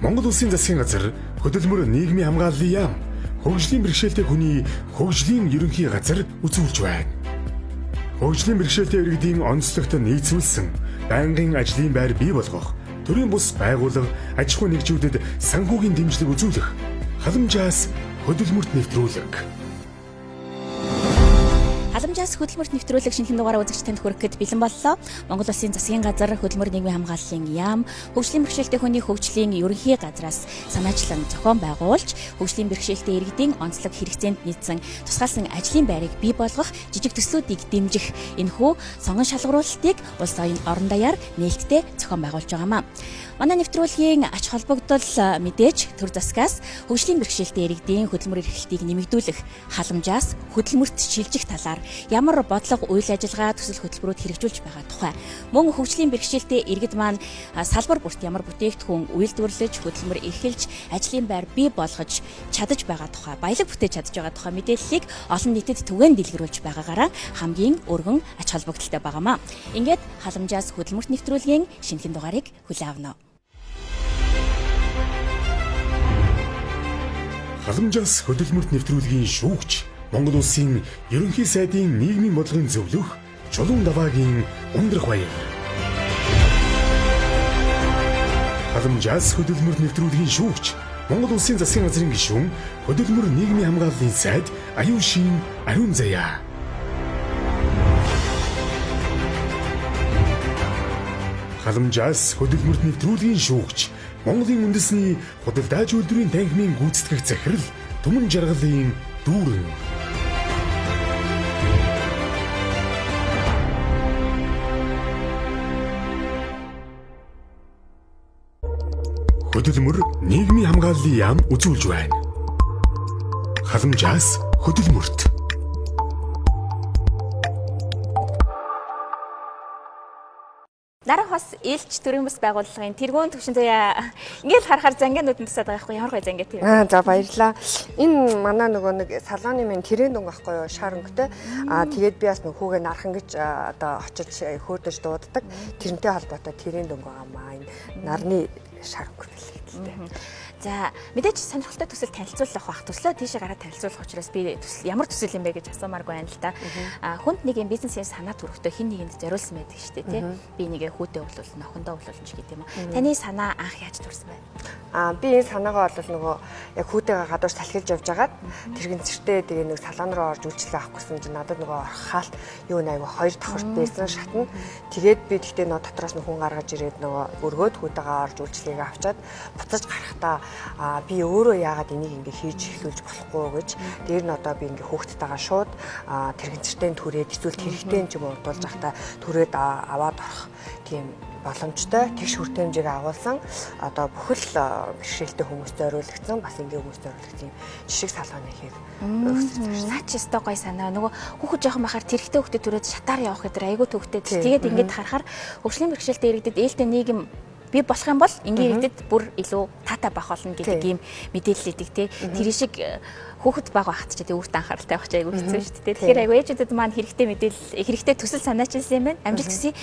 Монгол Улсын засгийн газар хөдөлмөр нийгмийн хамгааллын яам, хөгжлийн бэрхшээлтэй хүний хөгжлийн ерөнхий газар үзүүлж байна. Хөгжлийн бэрхшээлтэй иргэдийн онцлогт нийцүүлсэн байнгын ажлын байр бий болгох, төрийн бус байгууллага, аж ахуй нэгжүүдэд санхүүгийн дэмжлэг үзүүлэх, халамжаас хөдөлмөрт нэвтрүүлэг. Халамжаас хөдөлмөрт нэвтрүүлэг шинэхэн дугаараа үзэгч танд хүрэхэд бэлэн боллоо. Монгол Улсын засгийн газар хөдөлмөр нийгмийн хамгааллын яам, хөгжлийн бэрхшээлтэй хүний хөгжлийн ерөнхий газраас санаачлан зохион байгуулж, хөгжлийн бэрхшээлтэй иргэдийн онцлог хэрэгцээнд нийцсэн тусгаалсан ажлын байрыг бий болгох, жижиг төслүүдийг дэмжих энэхүү сонгон шалгаруулалтыг улс орон даяар нээлттэй зохион байгуулж байгаамаа. Манай нэвтрүүлгийн ач холбогдол мэдээж төр засгаас хөгжлийн бэрхшээлтэй иргэдийн хөдөлмөр эрхлэлтийг нэмэгдүүлэх, халамжаас хөдөлмөрт шилжих талаар ямар бодлого, үйл ажиллагаа, төсөл хөтөлбөрүүд хэрэгжүүлж байгаа тухай, мөн хөгжлийн бэрхшээлтэй иргэд маань салбар бүрт ямар бүтээгдэхүүн үйлдвэрлэж, хөдөлмөр эрхэлж, ажлын байр бий болгож чадаж байгаа тухай, баялаг бүтээж чадж байгаа тухай мэдээллийг олон нийтэд түгээн дэлгэрүүлж байгаагаараа хамгийн өргөн ач холбогдолтой байгаамаа. Ингээд халамжаас хөдөлмөрт нэвтрүүлгийн шинэхэн дугаарыг хүлээн авна. Халамжаас хөдөлмөрт нэвтрүүлгийн шүүгч Монгол Улсын ерөнхий сайдын нийгмийн бодлогын зөвлөх Чулуун Даваагийн ундрах баяр. Халамжаас хөдөлмөрт нэвтрүүлгийн шүүгч Монгол Улсын засгийн газрын гишүүн хөдөлмөр нийгмийн хамгааллын сайд Аюушин Ариун Заяа. Халамжаас хөдөлмөрт нэвтрүүлгийн шүүгч Монголын үндэсний худалдаач үйлдвэрийн танхимын гүйцэтгэх захирал Түмэн Жаргалын дүүрэн. Хөдөлмөр нийгмийн хамгааллын яам үзүүлж байна. Халамжаас хөдөлмөрт. Дараах бас ээлж төрийн бас байгууллагын тэргуун төвшин заяа ингээл харахаар зангианууд нь тусаад байгаа байхгүй ямар гоё зангиа тийм. За баярлаа. Энэ манай нөгөө нэг салооны минь тэрэн дүнг байхгүй юу шар өнгөтэй. Тэгээд би бас нөхөөгөө нархан гэж одоо очиж хөөдөж дууддаг. Тэрнтэй холбоотой тэрэн дүнг байгаамаа. Энэ нарны шар өнгө билээ. За мэдээж сонирхолтой төсөл танилцуулах бах. Төслөө тийшээ гараад танилцуулах учраас би төсөл ямар төсөл юм бэ гэж асуумааргүй байна л да. Хүнд нэг юм бизнесийн санаа төрөхтэй хин нэгэнд зориулсан байдаг шүү дээ тий. Би нэгэ хүүтэй уулуулна, охиндоо уулуулна ч гэдэг юм уу. Таны санаа анх яаж төрсэн бэ? Би энэ санаагаа бол нөгөө яг хүүтэйгээ гадуур салхилж явж байгаад тэрхэн зэртэй тэгээ нэг салон руу орж үйлчлэл авах гэсэн чинь надад нөгөө орхаалт юу нэг айгу хоёр давхарт байсан шатна. Тэгээд би тэгтээ нөгөө дотроос нь хүн гаргаж ирээд нөгөө өргөөд хүүтэйгээ орж үйлчлэгийг авчаад буцаж гарахтаа би өөрөө яагаад энийг ингээ хийж эхлүүлж болохгүй гэж дээр нь одоо би ингээ хүүхдтэйгээ шууд тэрхэн зэртэй түрээд эсвэл хэрэгтэй юм ч юм урдуулж байхдаа түрээд аваад орох тийм боломжтой тэгш хүртээмжийг агуулсан одоо бүхэл бэрхшээлтэй хүмүүст зориулагдсан бас ингээ хүмүүст зориулагдсан жишг салганы хийх өгсөн. Наа чи өстой гой санаа. Нөгөө хүүхэд жоохон бахаар тэрэгтэй хүүхдэд түрээд шатаар явах гэдэг айгүй төвхтэй. Тэгээд ингээд харахаар хөгжлийн бэрхшээлтэй иргэдэд ээлтэй нийгэм би болох юм бол ингийн иргэдэд бүр илүү таатай байх болно гэдэг ийм мэдээлэл идэг тий. Тэр шиг хүүхэд бага байхад ч тий өөртөө анхааралтай байх ч айгүй хэцүү шүү дээ. Тэгэхээр айгүй ээжүүдэд маань хэрэгтэй мэдээлэл хэрэгтэй төсөл санаачилсан юм байна. Амжилт хүсье.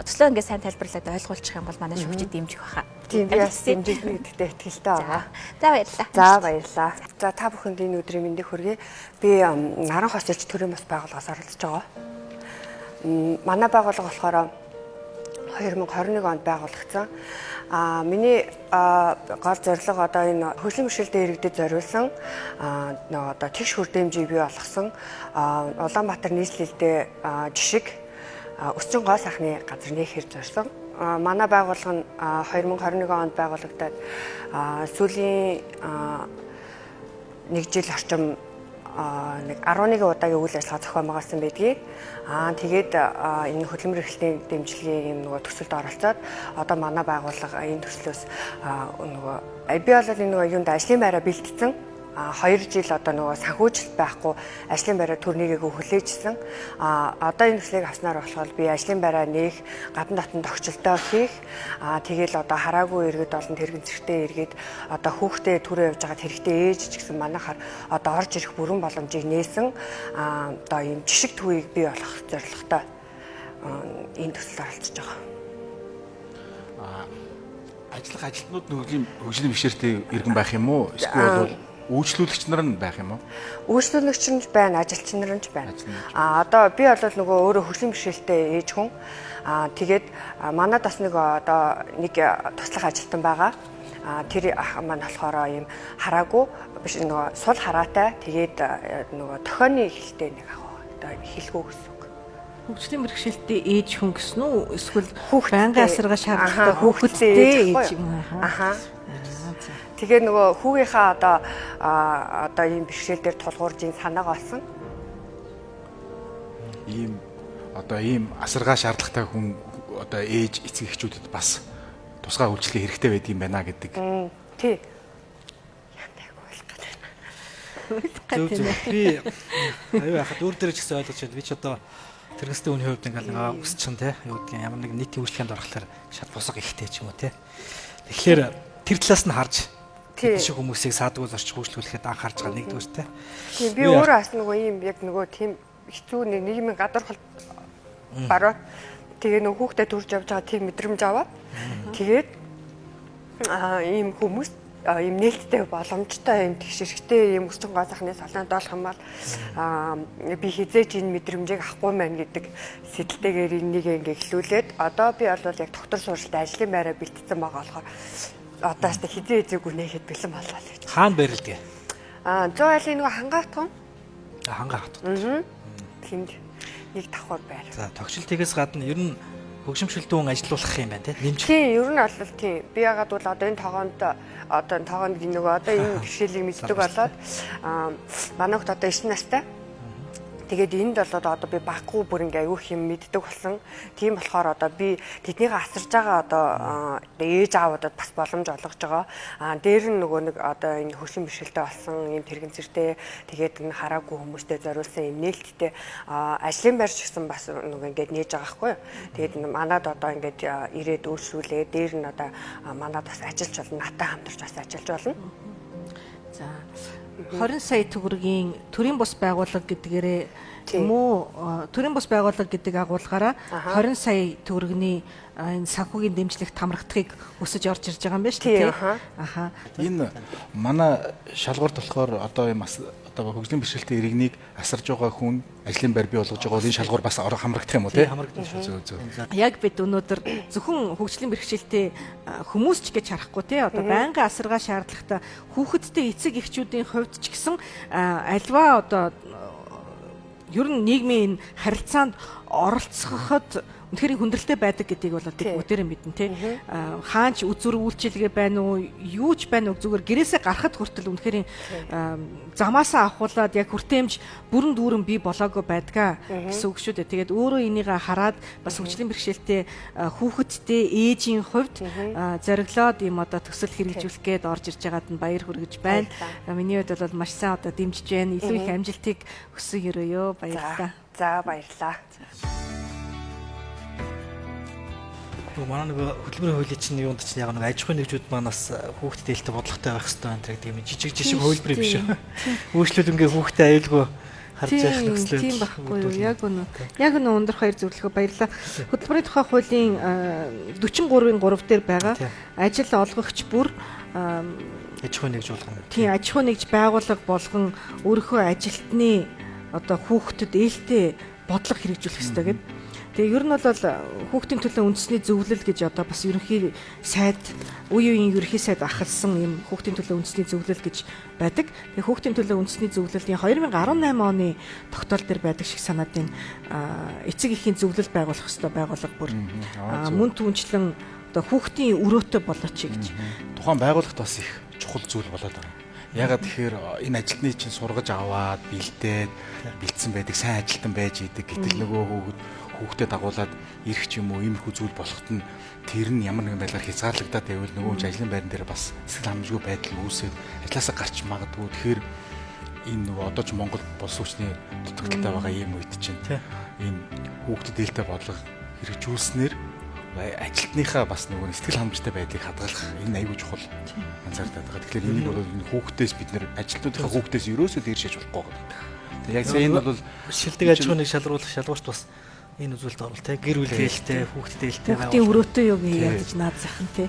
Төслөө ингээд сайн тайлбарлаад ойлгуулчих юм бол манай шүүгчид дэмжих байхаа. Тийм би бас дэмжигдэнэ гэдэгтээ итгэлтэй байгаа. За баярлалаа. За баярлалаа. За та бүхэнд энэ өдрийн мэндийг хүргэе. Би наран хосч төрийн бас байгууллагаас оролцож байгаа. Манай байгууллага болохоор 2021 онд байгуулагдсан. Миний гол зорилго одоо энэ хөгжлийн бэрхшээлтэй иргэдэд зориулсан одоо тэгш хүртээмжийг бий болгосон Улаанбаатар нийслэлдээ жишг өсчин гоо сайхны газар нээхээр зорьсон. Манай байгууллага нь 2021 онд байгуулагдаад сүүлийн 1 жил орчим нэг 11 удаагийн үйл ажиллагаа зохион байгуулсан байдгийг. Тэгээд энэ хөдөлмөр эрхлэлийн дэмжлэгийн нөгөө төсөлд оролцоод одоо манай байгууллага энэ төслөөс нөгөө би бол энэ нөгөө юунд ажлын байраа бэлтгэсэн 2 жил одоо нөгөө санхүүжилт байхгүй ажлын байраа төрнийгээ хүлээжсэн. Одоо энэ төслийг авснаар болохоор би ажлын байраа нээх, гадна дотн тогтчлолтоо хийх, тэгэл одоо хараагүй иргэд олон тэрэгэн зэрэгтэй иргэд одоо хүүхдээ түрээ явж байгаа хэрэгтэй ээж ч гэсэн манайхаар одоо орж ирэх бүрэн боломжийг нээсэн одоо ийм жишг төвийг бий болох зорилготой энэ төсөлд оролцож байгаа. Ажиллах ажилтнууд нүглийн хөгжлийн бэрхшээлтэй иргэн байх юм уу? Эсвэл үйлчлүүлэгч нар нь байх юм уу? Үйлчлүүлэгч нь байна, ажилчин нар нь байна. Одоо би бол нөгөө өөрөө хөгжлийн бэрхшээлтэй ээж хүн. Тэгээд манайд бас нэг одоо нэг туслах ажилтан байгаа. Тэр ах маань болохоор ийм хараагүй биш нөгөө сул хараатай. Тэгээд нөгөө тохионы ихэлтэй нэг ах одоо хэлгүй гэсэн үг. Хөгжлийн бэрхшээлтэй ээж хүн гэсэн үү? Эсвэл байнгын асарга шаардлагатай хүүхэдтэй ээж юм аа. Тэгээ нөгөө хүүгийнхаа одоо ийм бэрхшээл дээр тулгуурж ин санаагаа олсон. Ийм асаргаа шаардлагатай хүн одоо ээж эцэг эхчүүдэд бас тусгай үйлчлэл хэрэгтэй байдаг юм байна гэдэг. Тий. Би аюу яхад өөр дээр ч гэсэн ойлгож байна. Би ч одоо тэргэстэй үний хувьд ингээл нэг өсч чинь те юу гэдгийг ямар нэг нийтийн үйлчлэгэнд орохлоор шат босго ихтэй ч юм уу те. Тэгэхээр тэр талаас нь харж тийм шиг хүмүүсийг саадгүй зорчих хөгжлүүлэхэд анхаарч байгаа нэгдүгээр те. Тийм би өөрөө бас нөгөө ийм яг нөгөө тийм хэцүү нийгмийн гадуурхал бараа тэгээ нөгөө хүүхдэд төрж явж байгаа тийм мэдрэмж аваад тэгээд ийм хүмүүс ийм нээлттэй боломжтой ийм тэгшэрхтэй ийм өссөн гоо захны салаанд болох юм бол би хизээж энэ мэдрэмжийг авахгүй маань гэдэг сэтэлтэйгээр энийг ингээ эхлүүлээд одоо би бол яг доктор суралцсан ажлын байраа бэлтцсэн байгаа болохоор одоос та хизээ эзэг үнэхэд бэлэн болоо л гэж. Хаана байрлалдаг? 100 айлын нөгөө хангаатхан. Хангаатхан. Тэнд нэг давхар байр. За тогтчлтгээс гадна ер нь хөгжимшөлтүүн ажиллуулах юм байна тийм нэмж. Тийм ер нь бол тийм. Би ягаад бол одоо энэ тоогоонд нөгөө одоо энэ бэрхшээлийг мэддэг болоод манай хот одоо 9 настай. Тэгээд энд бол одоо би баггүй бүр ингээ аюух юм мэддэг болсон. Тийм болохоор одоо би тэднийгээ асарж байгаа одоо ээж аавуудад бас боломж олгож байгаа. Дээр нь нөгөө нэг одоо энэ хөгжлийн бэрхшээлтэй болсон юм тэрэгцэртэй тэгээд энэ хараагүй хүмүүстэй зориулсан юм нээлттэй ажлын байр ч гэсэн бас нөгөө ингээд нээж байгаа байхгүй юу. Тэгээд манад одоо ингээд ирээд үйлшүүлээ. Дээр нь одоо манад бас ажиллаж болно. Натаа хамтарч бас ажиллаж болно. За 20 сая төгрөгийн төрийн бус байгууллага гэдгээрээ тийм үү төрийн бус байгууллага гэдэг агуулгаараа 20 сая төгрөгийн энэ санхүүгийн дэмжлэгт хамрагдахыг өсөж орж ирж байгаа юм байна шүү дээ. Аха. Энэ манай шалгуурт болохоор одоо юм одоо хөгжлийн бэрхшээлтэй иргэнийг асарж байгаа хүн ажлын байр бий болгож байгаа бол энэ шалгуур бас хамрагдах юм уу те? Хамрагдана шүү. Зөв. Яг бид өнөөдөр зөвхөн хөгжлийн бэрхшээлтэй хүмүүс ч гэж харахгүй те одоо байнгын асарга шаардлагатай хүүхэдтэй эцэг эхчүүдийн хувьд ч гэсэн альва одоо ер нь нийгмийн харилцаанд оролцоход үнэхээр хүндрэлтэй байдаг гэдгийг бол бүгдээрээ мэднэ тий. Хаанч үзүр үйлчилгээ байна уу, юу ч байна уу зүгээр гэрээсээ гарахад хүртэл үнэхээр замаасаа авахуулаад яг хүртээмж бүрэн дүүрэн бий болоогүй байдгаа гэсэн үг шүү дээ. Тэгээд өөрөө энийг хараад бас хөгжлийн бэрхшээлтэй хүүхэдтэй ээжийн хувьд зориглоод ийм одоо төсөл хэрэгжүүлэх гээд орж ирж байгаад нь баяр хүргэж байна. Миний хувьд бол маш сайн одоо дэмжиж байна. Илүү их амжилтыг хүсье өрөөё. Баярлалаа. За баярлалаа. Манай нэг хөтөлбөрийн хуулийн чинь юунд чинь яг нэг аж ахуйн нэгжүүд маань бас хүүхдэд ээлтэй бодлоготой байх хэрэгтэй байна гэдэг юм жижиг хөлбөр биш үү. Үйлчлэл ингээ хүүхдэд аюулгүй харж яах нөхцөл тийм байхгүй юу. Яг үнэ өндөр хоёр зөвлөгөө баярлалаа. Хөтөлбөрийн тухай хуулийн 43-ийн 3 дээр байгаа ажил олгогч бүр аж ахуйн нэгж болгоно. Тийм аж ахуйн нэгж байгууллага болгон өөрийнхөө ажилтны одоо хүүхдэд ээлтэй бодлого хэрэгжүүлэх хэрэгтэй гэдэг. Тэгээ ер нь бол хүүхдийн төлөө үндэсний зөвлөл гэж одоо бас ерөнхий сайд үеийн ерөнхий сайд ахалсан юм хүүхдийн төлөө үндэсний зөвлөл гэж байдаг. Тэгээ хүүхдийн төлөө үндэсний зөвлөлийн 2018 оны тогтоол дээр байдаг шиг санаад байна. Эцэг эхийн зөвлөл байгуулах ёстой байгууллага бүр мөн түнчлэн одоо хүүхдийн өрөөтэй болооч гэж. Тухайн байгууллагт бас их чухал зүйл болоод байна. Ягаад тэгэхээр энэ ажилтны чинь сургаж аваад бэлдээд бэлдсэн байдаг сайн ажилтан байж идэг гэтэл нөгөө хүүхдэд дагуулад ирэх ч юм уу иймэрхүү зүйл болоход нь тэр нь ямар нэгэн байдлаар хязгаарлагдаад байвал нөгөө ажлын байран дээр бас сэтгэл хангамжгүй байдал үүсээд ажлаасаа гарч магадгүй. Тэгэхээр энэ нөгөө одоо ч Монгол улс хүчний дутагдaltaй байгаа ийм үед чинь энэ хүүхдэд ээлтэй бодлого хэрэгжүүлснээр ажилтныхаа бас нөгөө сэтгэл хангамжтай байдлыг хадгалах энэ аюул чухал анзаардаад байгаа. Тэгэхээр энийг бол энэ хүүхдээс бид нэр ажилтнуудынхаа хүүхдээс ерөөсөө дээр шийдэж болохгүй байна. Тэгээ яг энэ бол шилдэг аж ахуйныг шалгуулалт бас энэ үзүүлэлт орвол те гэр бүл ээлтэй хүүхдэд ээлтэй хүүхдийн өрөөтэй юу гэж ядаж наад захын те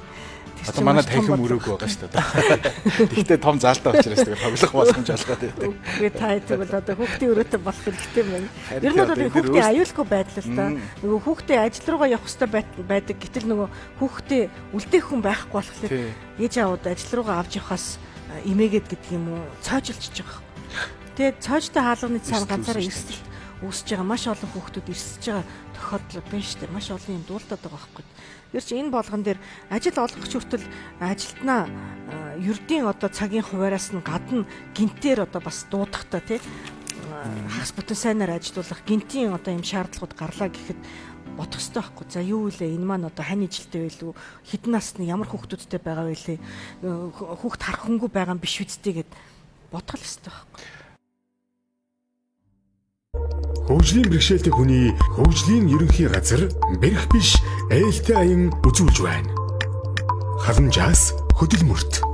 Одоо манай танхим өрөөг байгаа шүү дээ. Гэхдээ том заалтаа учраас тэгээ тоглох боломж олгоод байдаг. Үгүй та тэгвэл одоо хүүхдийн өрөөтэй болох хэрэгтэй байна. Ер нь бол хүүхдийн аюулгүй байдал л та. Нөгөө хүүхдээ ажил руугаа явах хэрэгтэй байдаг. Гэтэл нөгөө хүүхдээ үлдээх хүн байхгүй болохоор ээж аауд ажил руугаа авч явахаас эмээгээд гэдэг юм уу цоожилж байгаа. Тэгээд цоожтой хаалганы цаана ганцаараа эрсдэл үүсэж байгаа маш олон хүүхдүүд эрсэж байгаа тохиолдол байна шүү дээ. Маш олон юм дуулдаад байгаа байхгүй. Тэр чинь энэ болгон дээр ажил олгох хүртэл ажилтнаа ердийн одоо цагийн хуваараас нь гадна гинтээр одоо бас дуудахтаа тий хагас бүтэн сайнаар ажилуулах гинтийн одоо юм шаардлагууд гарлаа гэхэд бодох хэрэгтэй байхгүй. За юу вэ? Энэ маань одоо хань ижилтэй байлгүй? Хэдэн насны ямар хүүхдүүдтэй байгаа вэ? Хүүхд харах хөнгөө байгаа юм биш үсттэй гэд бодох л хэрэгтэй байхгүй. Хөгжлийн бэрхшээлтэй хүний хөгжлийн ерөнхий газар бэрх биш ээлтэй аян үзүүлж байна. Халамжаас хөдөлмөрт.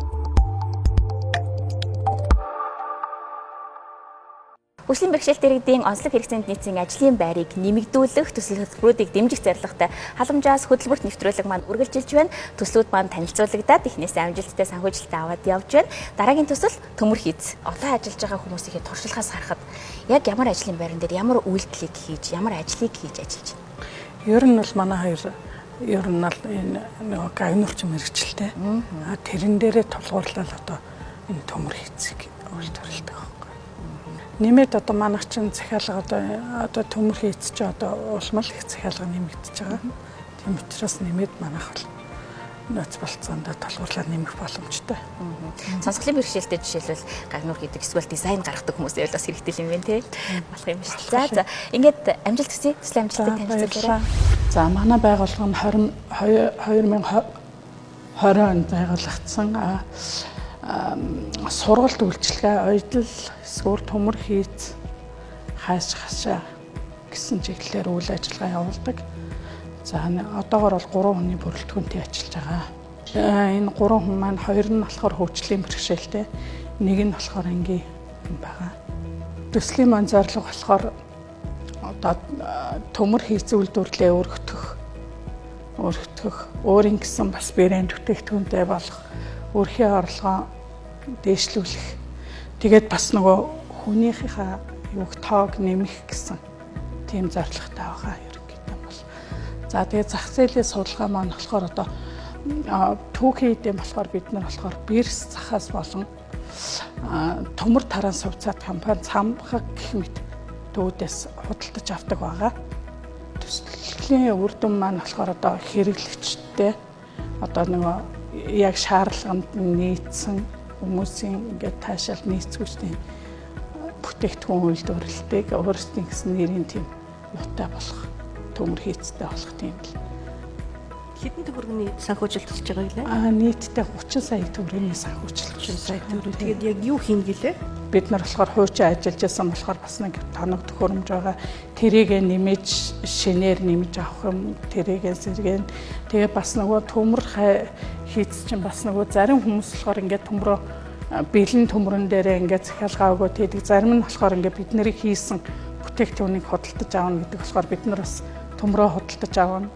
Хөгжлийн бэрхшээлтэй иргэдийн онцлог хэрэгцээнд нийцсэн ажлын байрыг нэмэгдүүлэх төсөл хөтөлбөрүүдийг дэмжих зорилготой халамжаас хөтөлбөрт нэвтрүүлэг маань үргэлжилж байна. Төслүүд маань танилцуулагдаад эхнээс амжилттай санхүүжилтээ аваад явж байна. Дараагийн төсөл төмөр хийц. Одоо ажиллаж байгаа хүмүүсийн туршлагаас харахад яг ямар ажлын байран дээр ямар үйлдэлийг хийж, ямар ажлыг хийж ажиллаж байна. Ер нь бол манай хоёр ер нь бол энэ нөгөө гагнуурч мэрэгчлээ. Тэрэн дээрээ тулгуурлал одоо энэ төмөр хийцийг үйлдвэрлэдэг байхгүй. Нэмээд одоо манайх чинь захиалга одоо төмөр хийц чи одоо улмал их захиалга нэмэгдэж байгаа. Тийм учраас нэмээд манайх бол нөөц болцоонд толгуурлаа нэмэх боломжтой. Сонсголын бэрхшээлтэй жишээлбэл гагнуур хийдэг эсвэл дизайн гаргадаг хүмүүсээ бас хэрэгтэй юм байна те. Болох юм шиг. За ингээд амжилт хүсье. Төслийн амжилтыг танилцуулаарай. За манай байгууллага нь 2020 онд байгуулагдсан сургалт үйлчилгээ ойдол эсвэл төмөр хийц хааш хашаа гэсэн чиглэлээр үйл ажиллагаа явуулдаг. За одоогор бол 3 хүний бүрэлдэхүүнтэй ажиллаж байгаа. Энэ 3 хүн маань 2 нь болохоор хөгжлийн бэрхшээлтэй, 1 нь болохоор энгийн байгаа. Төслийн маань зорилго болохоор одоо төмөр хийц үйлдвэрлэлээ өргөтгөх, өөрийн гэсэн бас брэнд бүтээгдэхүүнтэй болох, өрхийн орлогоо дээшлүүлэх. Тэгээд бас нөгөө хүнийхээ тоог нэмэх гэсэн тийм зорилготой байгаа ерөнхийдөө бол. За тэгээд зах зээлийн судалгаа маань болохоор одоо түүхийн эдэм болохоор бид нар болохоор бирс захаас болон төмөр таран сувцаад компани цамхаг гэх мэт төвдөөс худалдаж авдаг байгаа. Төслийн үр дүн маань болохоор одоо хэрэглэгчтэй одоо нөгөө яг шаардлаганд нийцсэн хүмүүсийн ингээд таашаал нийцгүүчтэй бүтээгдэхүүн үйлдвэрлэлтэйг өөрсдийн гэсэн нэрийн тийм юутай болох, төмөр хийцтэй болох тийм л. Хэдэн төгрөгийн санхүүжилт хийж байгаа вэ? Нийтдээ 30 сая төгрөгийн санхүүжилт. 30 сая төгрөг. Тэгээд яг юу хийн гэлээ? Бид нар болохоор хуучин ажиллаж байсан болохоор бас нэг тоног төхөөрөмж байгаа. Тэрийг нэмэж шинээр нэмж авах юм, тэрийг сэргэн. Тэгээ бас нөгөө төмөр хийц чинь бас нөгөө зарим хүмүүс болохоор ингээд төмрөө бэлэн төмрөн дээрээ ингээд захиалгаа өгөө тэдэг. Зарим нь болохоор ингээд бид нарыг хийсэн бүтээгдэхүүнийг худалдаж аавна гэдэг болохоор бид нар бас төмрөө худалдаж аавна.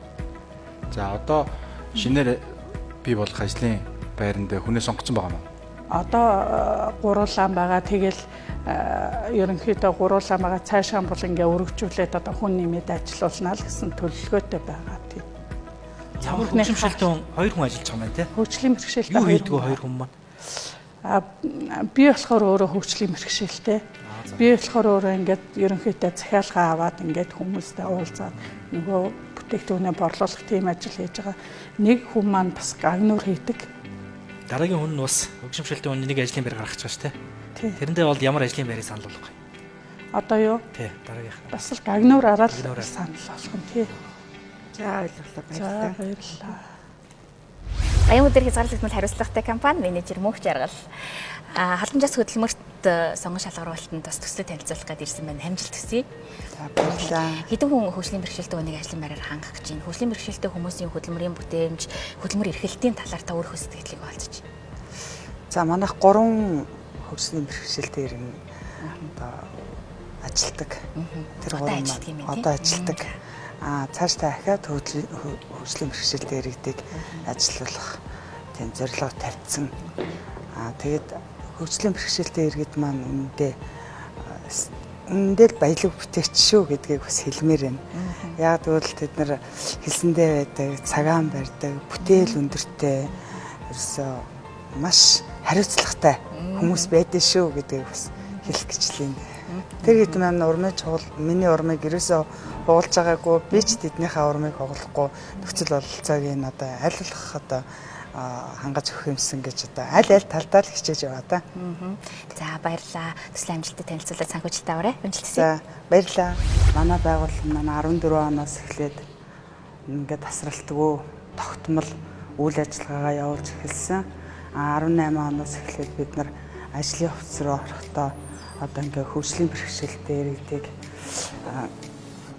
За одоо шинээр бий болох ажлын байранд хүнээ сонгоцсон байгаа юм уу? Одоо гуруулаан байгаа. Тэгэл ерөнхийдөө гуруулаан байгаа. Цаашаа бол ингээ өргөжүүлээд одоо хүн нэмээд ажиллуулна л гэсэн төлөвлөгөөтэй байгаа тийм. Ямар хөгжимшилтэй хоёр хүн ажиллаж байгаа юм байна те? Хөгжлийн бэрхшээлтэй юу хийдгүү хоёр хүн маань? Би болохоор өөрөө хөгжлийн бэрхшээлтэй. Би болохоор өөрөө ингээд ерөнхийдөө захиалгаа аваад ингээд хүмүүстэй уулзаад нөгөө бүтээгдэхүүнээ борлуулах тийм ажил хийж байгаа. Нэг хүн маань бас гагнуур хийдэг. Дараагийн хүн нь бас хөгжимшилтэй хүн нэг ажлын байр гаргаж байгаа шүү дээ. Тэрэндээ бол ямар ажлын байрыг санал болгох вэ? Одоо юу? Тий, дараагийнх. Бас л гагнуур араад санал болгох юм тий. За ойлголоо баярлалаа. Аян өдөр хязгаарлагдмал хариуцлагатай компани менежер Мөнх Жаргал халамжаас хөдөлмөрт сонгон шалгаруулалтанд бас төслөө танилцуулах гээд ирсэн байна. Амжилт хүсье. За баярлалаа. Хэдэн хүн хөгжлийн бэрхшээлтэй хүнийг ажлын байраар хангах гэж байна. Хөгжлийн бэрхшээлтэй хүмүүсийн хөдөлмөрийн бүтээмж, хөдөлмөр эрхлэлтийн талаар та өөрийнхөө сэтгэлийг олцож байна. За манайх 3 хөгжлийн бэрхшээлтэй иргэн одоо ажилдаг. Тэр 3 маань одоо ажилдаг. Цааш та ахаад хөгжлийн бэрхшээлтэй иргэдийг ажилуулах тийм зорилго тавьсан. Тэгээд хөгжлийн бэрхшээлтэй иргэд маань үнэндээ л баялаг бүтээгч шүү гэдгийг бас хэлмээр байна. Яг тэгвэл тэд нар хэлсэндээ байдаг, цагаан барьдаг, бүтээл өндөртэй, ерөөсөө маш хариуцлагатай хүмүүс байдэн шүү гэдгийг бас хэлэх гэжлээ. Тэр хэд маань миний урмыг ерөөсөө хугалж байгаагүй, би ч тэднийхээ урмыг хугалахгүй нөхцөл бололцоог энэ одоо аль болох хангаж өгөх юмсан гэж одоо аль талдаа л хичээж яваа та. За баярлалаа. Төслийн амжилтад танилцуулаад санхүүжилтээ аваарай. Хүнжилтсэй. За баярлалаа. Манай байгууллага маань 14 оноос эхлээд ингээд тасралтгүй тогтмол үйл ажиллагаагаа явуулж эхэлсэн. 18 оноос эхлээд бид нар ажлын хувцас руу орохдоо одоо ингээд хөгжлийн бэрхшээлтэй иргэдэг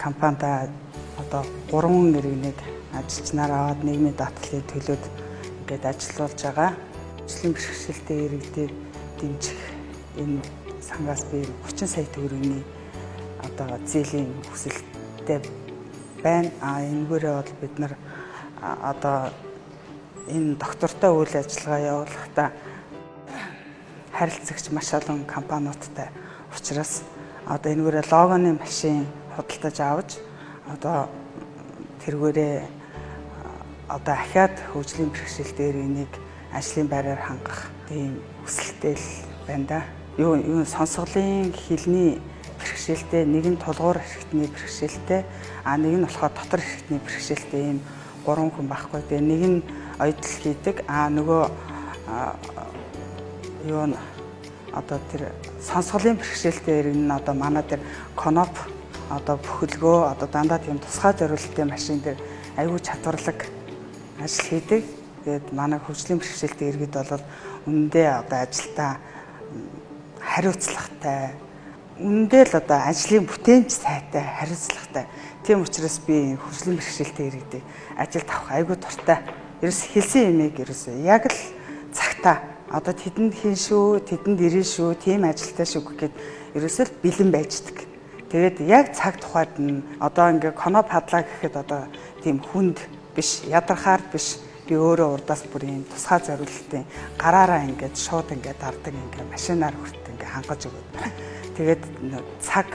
компанида одоо 3 иргэнийг ажилчнаар аваад нийгмийн даатгалын төлөөд ингээд ажиллуулж байгаа. Хөгжлийн бэрхшээлтэй иргэдэд дэмжих энэ сангаас би 30 сая төгрөгийн одоо зээлийн хүсэлттэй байна. Энэгээрээ бол бид нар одоо энэ доктортой үйл ажиллагаа явуулахдаа харилцагч маш олон компаниудтай учраас одоо энэгээрээ логоны машин худалдаж авч одоо тэргээрээ одоо ахаад хөгжлийн бэрхшээлтэй иргэнийг ажлын байраар хангах тийм хүсэлтэй л байна да. Юу сонсголын хэлний бэрхшээлтэй, нэг нь тулгуур хэрэгтний бэрхшээлтэй, нэг нь болохоор дотор хэрэгтний бэрхшээлтэй ийм 3 хүн байхгүй. Тэгээ нэг нь ойдл хийдэг, нөгөө юу н одоо тэр сонсголын бэрхшээлтэй иргэн нь одоо манай тэр коноп одоо бүхэлгөө одоо дандаа тийм тусгай зориулалтын машин дээр аюул чадварлаг ажил хийдэг. Тэгээд манай хөгжлийн бэрхшээлтэй иргэд бол үнэндээ одоо ажилдаа хариуцлагатай, үнэндээ л одоо ажлын бүтээнч сайтай, хариуцлагатай. Тийм учраас би хөгжлийн бэрхшээлтэй иргэдийг ажилд авах аюул дуртай. Ерөөс хэлсэн юмыг ерөөс яг л цагтаа одоо тэдэнд хийн шүү, тэдэнд ирэн шүү, тийм ажилтай шүү гэхэд ерөөсөө л бэлэн байждаг. Тэгээд яг цаг тухайд нь одоо ингээ коноп хадлаа гэхэд одоо тийм хүнд биш, ядархаар биш. Би өөрөө урдаас бүр юм тусгай зориулалтын гараараа ингээд шууд ингээд дардаг ингээд машинаар хүрт ингээд хангаж өгöd. Тэгээд цаг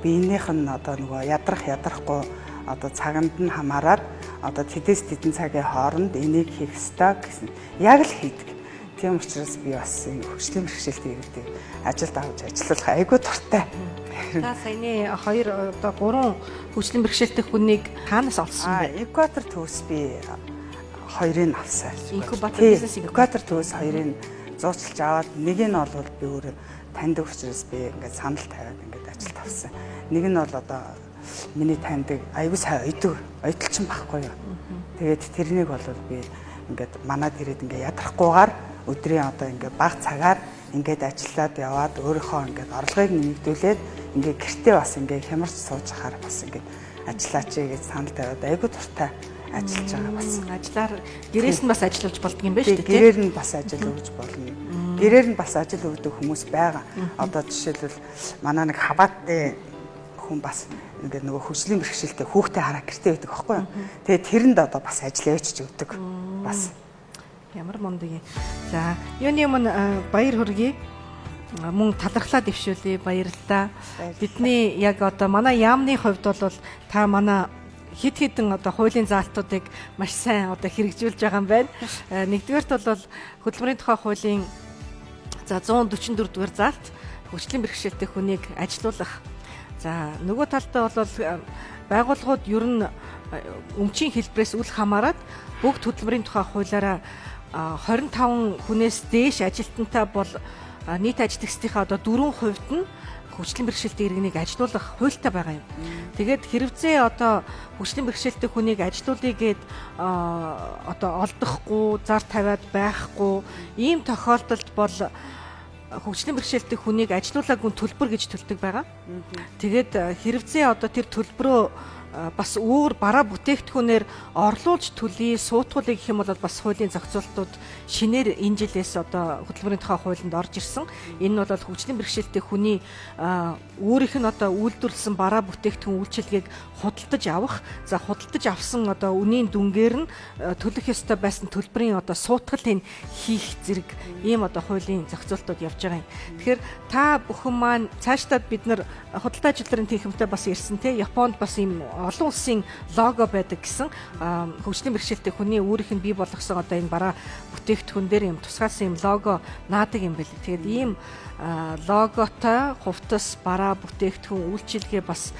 биенийх нь одоо нөгөө ядрахгүй одоо цаганд нь хамаарад одоо тэдэс тэдэн цагийн хооронд энийг хийх ёстой гэсэн яг л хийдэг. Тийм учраас би бас хөгжлийн бэрхшээлтэй иргэдэг ажилд авч ажиллах айгүй дуртай. За саяны 2 одоо 3 хөгжлийн бэрхшээлтэй хүнийг хаанаас олсон бэ? Экватор төвс би 2-ыг авсан. Инкубатор бизнес экватор төвс 2-ыг зууцлж аваад нэг нь бол би өөрөө таньдаг учраас би ингээд санал тавиад ингээд ажилд авсан. Нэг нь бол одоо миний таньдаг аюул сайн ойдолчин байхгүй юу. Тэгээд тэрнийг бол би ингээд манад ирээд ингээд ядрахгүйгээр өдрийн одоо ингээд бага цагаар ингээд ажиллаад яваад өөрийнхөө ингээд орлогыг нэмэгдүүлээд ингээд гэртээ бас ингээд хямарч сууж хахаар бас ингээд ажиллаач гэж санал тавиад аюул дуртай ажиллаж байгаа бас. Ажлаар гэрээс нь бас ажиллаж болдго юм байна шүү дээ. Гэрээр нь бас ажил өгж болно. Гэрээр нь бас ажил өгдөг хүмүүс байгаа. Одоо жишээлбэл манай нэг хабаатны хүн бас ингээд нөгөө хөгжлийн бэрхшээлтэй хүүхдээ хараа гэртээ байдаг байхгүй юу. Тэгээ тэрэнд одоо бас ажил явуулж өгдөг. Бас ямар мундаг юм. За, юуны өмнө баяр хүргэе. Мөн талархлаа дэвшүүлье. Баярлалаа. Бидний яг одоо манай яамны хувьд бол та манай хид хідэн одоо хуулийн заалтуудыг маш сайн одоо хэрэгжүүлж байгаа юм байна. Нэгдүгээрт бол хөдөлмөрийн тухай хуулийн за 144 дугаар заалт хөгжлийн бэрхшээлтэй хүнийг ажилуулах. За нөгөө талдаа бол байгууллагууд ер нь өмчийн хэлбэрээс үл хамааран бүгд хөдөлмөрийн тухай хуулиараа 25 хүнээс дээш ажилтнтай бол нийт ажил текстийнхаа одоо 4% нь хөгжлийн бэрхшээлтэй иргэнийг ажилуулах хуультай байгаа юм. Тэгээд хэрвээ одоо хөгжлийн бэрхшээлтэй хүнийг ажилуулъя гэд одоо олдохгүй, зар тавиад байхгүй ийм тохиолдолд бол хөгжлийн бэрхшээлтэй хүнийг ажилуулаагүй төлбөр гэж төлдөг байгаа. Тэгээд хэрвээ одоо тэр төлбөрөө бас өөр бараа бүтээгдэхүүнээр орлуулж төлөе, суутгуулъя гэх юм бол бас хуулийн зохицуултууд шинээр энэ жилээс одоо хөтөлбөрийн тухай хуулинд орж ирсэн. Энэ нь бол хөгжлийн бэрхшээлтэй хүний өөрийнх нь одоо үйлдвэрлэсэн бараа бүтээгдэхүүн үйлчилгээг худалдаж авах, за худалдаж авсан одоо үнийн дүнгээр нь төлөх ёстой байсан төлбөрийн одоо суутгал хийх зэрэг ийм одоо хуулийн зохицуултууд явж байгаа юм. Тэгэхээр та бүхэн маань цаашдаа бид нар худалдаа ажилтнарын тэнхимтэй бас ирсэн те, Японд бас ийм олон улсын лого байдаг гэсэн хөгжлийн бэрхшээлтэй хүний өөрийнх нь бий болгосон одоо энэ бараа бүтээгдэхүүн дээр юм тусгаалсан юм лого наадаг юм байл. Тэгээд ийм логотой хувцас бараа бүтээгдэхүүн үйлчилгээ бас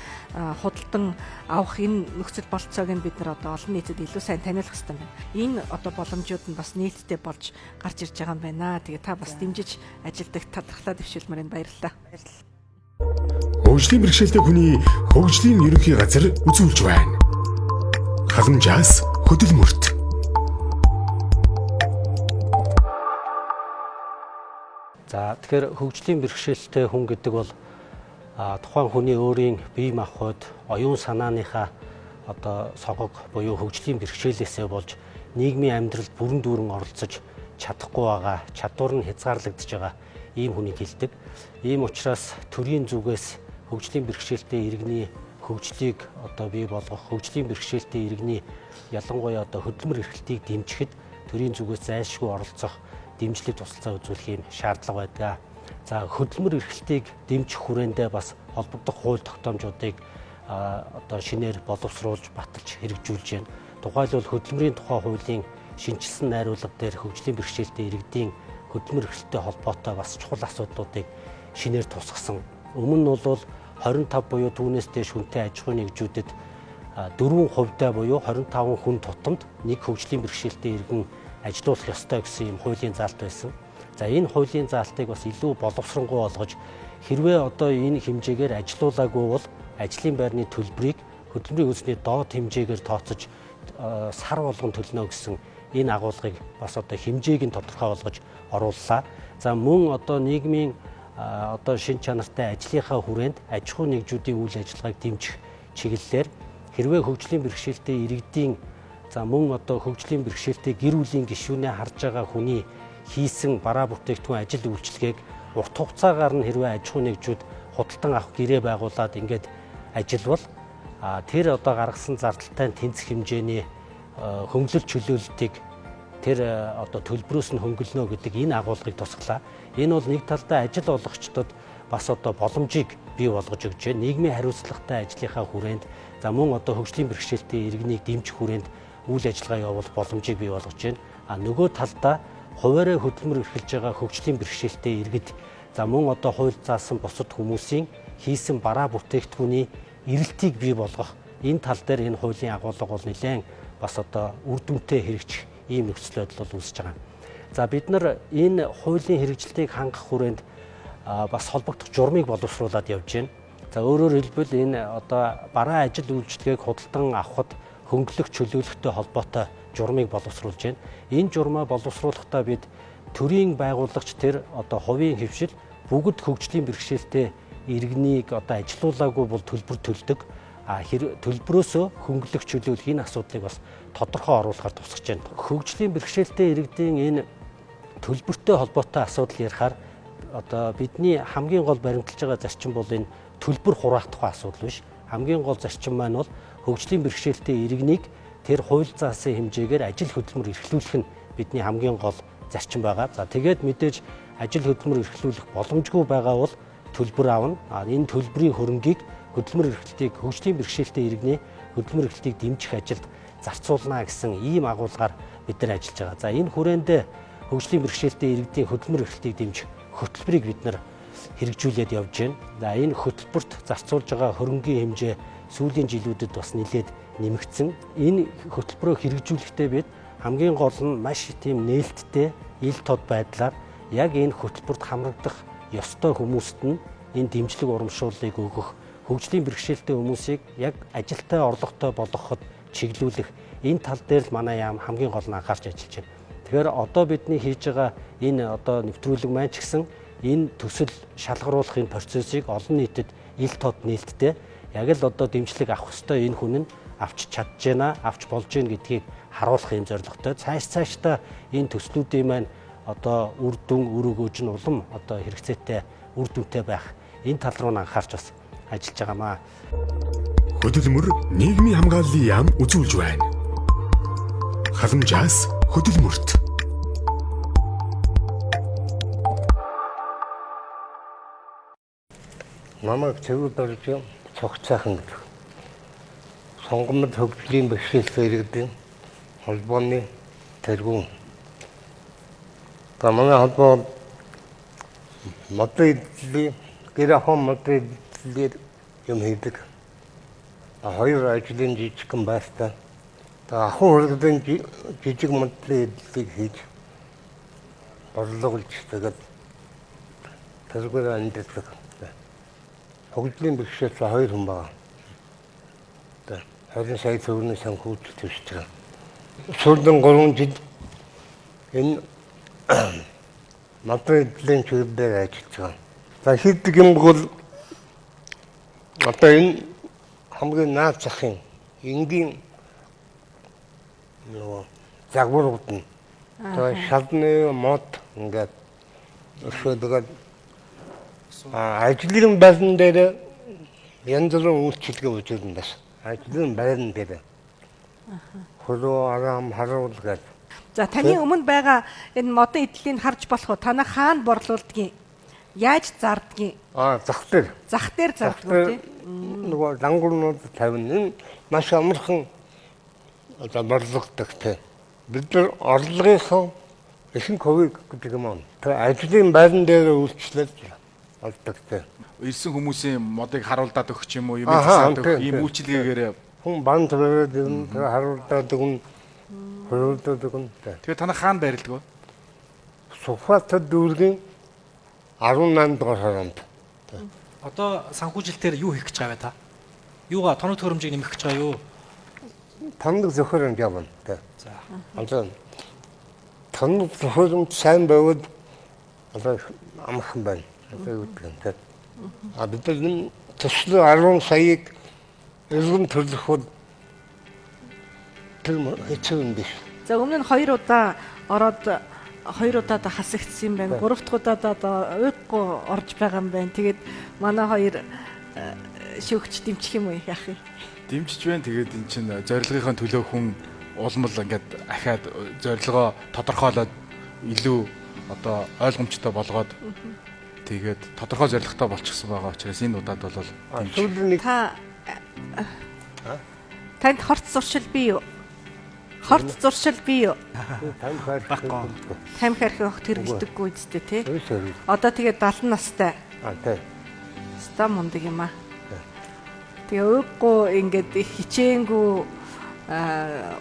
худалдан авах энэ нөхцөл болцоог нь бид нар одоо олон нийтэд илүү сайн таниулах хэрэгтэй байна. Энэ одоо боломжууд нь бас нээлттэй болж гарч ирж байгаа юм байна. Тэгээ та бас дэмжиж ажилдаг талархлаа дэвшүүлмээр баярлалаа. Хөгжлийн бэрхшээлтэй хүний хөгжлийн ерөнхий газар үзүүлж байна. Халамжаас хөдөлмөрт. За тэгэхээр хөгжлийн бэрхшээлтэй хүн гэдэг бол тухайн хүний өөрийн бие махбод оюун санааныхаа одоо согог буюу хөгжлийн бэрхшээлээсээ болж нийгмийн амьдралд бүрэн дүүрэн оролцож чадахгүй байгаа, чадвар нь хязгаарлагдж байгаа ийм хүнийг хэлдэг. Ийм учраас төрийн зүгээс хөгжлийн бэрхшээлтэй иргэний хөгжлийг одоо бий болгох, хөгжлийн бэрхшээлтэй иргэний ялангуяа одоо хөдөлмөр эрхлэлтийг дэмжихэд төрийн зүгээс зайлшгүй оролцох, дэмжлэг тусалцаа үзүүлэх юм шаардлага байдаг. За хөдөлмөр эрхлэлтийг дэмжих хүрээндээ бас холбогдох хууль тогтоомжуудыг одоо шинээр боловсруулж баталж хэрэгжүүлж байна. Тухайлбал хөдөлмөрийн тухай хуулийн шинжилсэн найруулга дээр хөгжлийн бэрхшээлтэй иргэдийн хөдөлмөр эрхлэлтэй холбоотой бас чухал асуудлуудыг шинээр тусгасан. Өмнө нь бол 25 буюу түүнээс дээш хүнтэй аж ахуйн нэгжүүдэд 4% буюу 25 хүн тутамд нэг хөгжлийн бэрхшээлтэй иргэн ажилуулах ёстой гэсэн юм хуулийн заалт байсан. За энэ хуулийн заалтыг бас илүү боловсронгуй болгож хэрвээ одоо энэ хэмжээгээр ажилуулаагүй бол ажлын байрны төлбөрийг хөдөлмөрийн хөгжлийн доод хэмжээгээр тооцож сар болгон төлнө гэсэн энэ агуулгыг бас одоо хэмжээг нь тодорхой болгож орууллаа. За мөн одоо нийгмийн одоо шин чанартай ажлынхаа хүрээнд аж ахуй нэгжүүдийн үйл ажиллагааг дэмжих чиглэлээр хэрвээ хөгжлийн бэрхшээлтэй иргэдийн за мөн одоо хөгжлийн бэрхшээлтэй гэр бүлийн гишүүнээ харж байгаа хүний хийсэн бараа бүтээгдэхүүн ажил үйлчилгээг урт хугацаагаар нь хэрвээ аж ахуй нэгжүүд худалдан авах гэрээ байгуулад ингээд ажилвал тэр одоо гаргасан зардалтай тэнцэх хэмжээний хөнгөлөлт чөлөөлтийг тэр одоо төлбөрөөс нь хөнгөлнө гэдэг энэ агуулгыг тусглаа. Энэ бол нэг талдаа ажил олгогчдод бас одоо боломжийг бий болгож өгч байна. Нийгмийн хариуцлагатай ажлынхаа хүрээнд за мөн одоо хөгжлийн бэрхшээлтэй иргэнийг дэмжих хүрээнд үйл ажиллагаа явуулах боломжийг бий болгож байна. Нөгөө талдаа хуваарай хөдөлмөр эрхэлж байгаа хөгжлийн бэрхшээлтэй иргэд за мөн одоо хууль заасан бусад хүмүүсийн хийсэн бараа бүтээгдэхүүний эрэлтийг бий болгох энэ тал дээр энэ хуулийн агуулга бол нэлээд бас одоо үр дүнтэй хэрэгжих ийм нөхцөл байдал бол үүсэж байгаа. За бид нар энэ хуулийн хэрэгжилтийг хангах хүрээнд бас холбогдох журмыг боловсруулад явж байна. За өөрөөр хэлбэл энэ одоо бараа ажил үйлчлэгийг худалдан авахд хөнгөлөх чөлөөлөхтэй холбоотой журмыг боловсруулж байна. Энэ журмаа боловсруулахдаа бид төрийн байгуулагч тэр одоо хувийн хэвшил бүгд хөгжлийн бэрхшээлтэй иргэнийг одоо ажилуулаагүй бол төлбөр төлдөг. Төлбөрөөсөө хөнгөлөх чөлөөлөх энэ асуудлыг бас тодорхой оруулахаар тусгаж байна. Хөгжлийн бэрхшээлтэй иргэдийн энэ төлбөртэй холбоотой асуудал ярихаар одоо бидний хамгийн гол баримталж байгаа зарчим бол энэ төлбөр хураах тухай асуудал биш. Хамгийн гол зарчим маань бол хөгжлийн бэрхшээлтэй иргэнийг тэр хууль заасан хэмжээгээр ажил хөдөлмөр эрхлүүлэх нь бидний хамгийн гол зарчим байгаа. За тэгээд мэдээж ажил хөдөлмөр эрхлүүлэх боломжгүй байгаа бол төлбөр аавна. Энэ төлбөрийн хөрөнгийг хөдөлмөр эрхлэлтийг хөгжлийн бэрхшээлтэй иргэний хөдөлмөр эрхлэлтийг дэмжих ажилд зарцуулна гэсэн ийм агуулгаар бид нар ажиллаж байгаа. За энэ хүрээнд хөгжлийн бэрхшээлтэй иргэдийн хөдөлмөр эрхлэлтийг дэмжих хөтөлбөрийг бид нар хэрэгжүүлээд явж байна. За энэ хөтөлбөрт зарцуулж байгаа хөрөнгийн хэмжээ сүүлийн жилүүдэд бас нэлээд нэмэгдсэн. Энэ хөтөлбөрөө хэрэгжүүлэхдээ бид хамгийн гол нь маш тийм нээлттэй, ил тод байдлаар яг энэ хөтөлбөрт хамрагдах ёстой хүмүүст нь энэ дэмжлэг урамшууллыг өгөх, хөгжлийн бэрхшээлтэй хүмүүсийг яг ажилтай орлоготой болгоход чиглүүлэх энэ тал дээр л манай яам хамгийн гол нь анхаарч ажиллаж байна. Тэгэхээр одоо бидний хийж байгаа энэ одоо нэвтрүүлэг маань ч гэсэн энэ төсөл шалгаруулахын процессыг олон нийтэд ил тод нээлттэй яг л одоо дэмжлэг авах хэвээр энэ хүн нь авч чадж байна, авч болж байна гэдгийг харуулах юм зорилготой. Цаашдаа энэ төслүүдийн маань одоо үр дүн, үр өгөөж нь улам одоо хэрэгцээтэй, үр дүнтэй байх энэ тал руу анхаарч бас ажиллаж байгаамаа. Хөдөлмөр нийгмийн хамгааллын яам үзүүлж байна. Халамжаас хөдөлмөрт. Намайг цэвэр дөрж цогцоохон гэдэг. Сонгомд хөгжлийн бэрхшээлтэй иргэдийн холбооны тэргүүн. Манай холбоо модны гэрхэн модны юм хийдэг. Хоёр ажлын жижигхэн байртай. Ахын хөргөдөн жижиг модны эдлийг хийж борлуулж тэгээд тэргээр амьддаг. Хөгжлийн бэрхшээлтэй хоёр хүн байна. 20 сая төгрөгийн санхүүжилт төсөж байгаа. Сүүлдэн 3 жил энэ материалын чиглэлээр ажиллаж байгаа. За хийдэг юм бол одоо энэ хамгийн наад захын энгийн нөгөө загварууд нь одоо шалны мод ингээд өшөөдөг ажлын байран дээр янз бүрийн үйлчлэгээ үзүүлнэ бас. Ажлын байран дээр. Хөрөө арам харуул гэдэг. За таны өмнө байгаа энэ модон эдлийг харж болох уу? Танаа хаана борлуулдгийг? Яаж зардгийг? Зах дээр. Зах дээр зарддаг тийм. Нөгөө дангуурнууд тавина. Энэ маш амархан одоо борлуулдаг тийм. Бид нар орлогынхоо ихэнх хувийг гэдэг юм аа. Тэр ажлын байран дээр үйлчлээд олдог тийм. Ирсэн хүмүүсийн модыг харуулдаад өгч юм уу? Юм ийм үйлчлэгээр хүн банд бариад юм тэр харуулдаад өгнө. Хөрөлдөд өгнө. Тэгээ танаа хаана байрладаг вэ? Суфата дүүргийн 18 дугаар хороонд. Одоо санхүүжилтээр юу хийх гэж байгаа вэ та? Юугаа тоног төхөөрөмжийг нэмэх гэж байгаа юу? Тоног төхөөрөмж явна. За. Одоо тоног төхөөрөмж сайн байвал одоо амархан байна. Одоо үүдэг. Бид нар төсөл 10 саяыг эргэн төлөхөд тэр хэцүү юм биш. За өмнө нь 2 удаа ороод 2 удаа хасагдсан юм байна. 3 дахь удаа одоо уйггүй орж байгаа юм байна. Тэгээд манай хоёр шүүгч дэмжих юм уу яах вэ? Дэмжиж байна. Тэгээд эн чинь зорилгынхаа төлөө хүн улмал ингээд ахаад зорилгоо тодорхойлоод илүү одоо ойлгомжтой болгоод тэгээд тодорхой зорилготой болчихсон байгаа учраас энэ удаад бол танд хорт зуршил бий юу? Хорт зуршил бий юу? Тань харих огт хэрэглэдэггүй үстэй тий. Одоо тэгээд 70 настай. Тий. Ста мундаг юм аа. Тэгээ өөхгүй ингээд хичээнгүй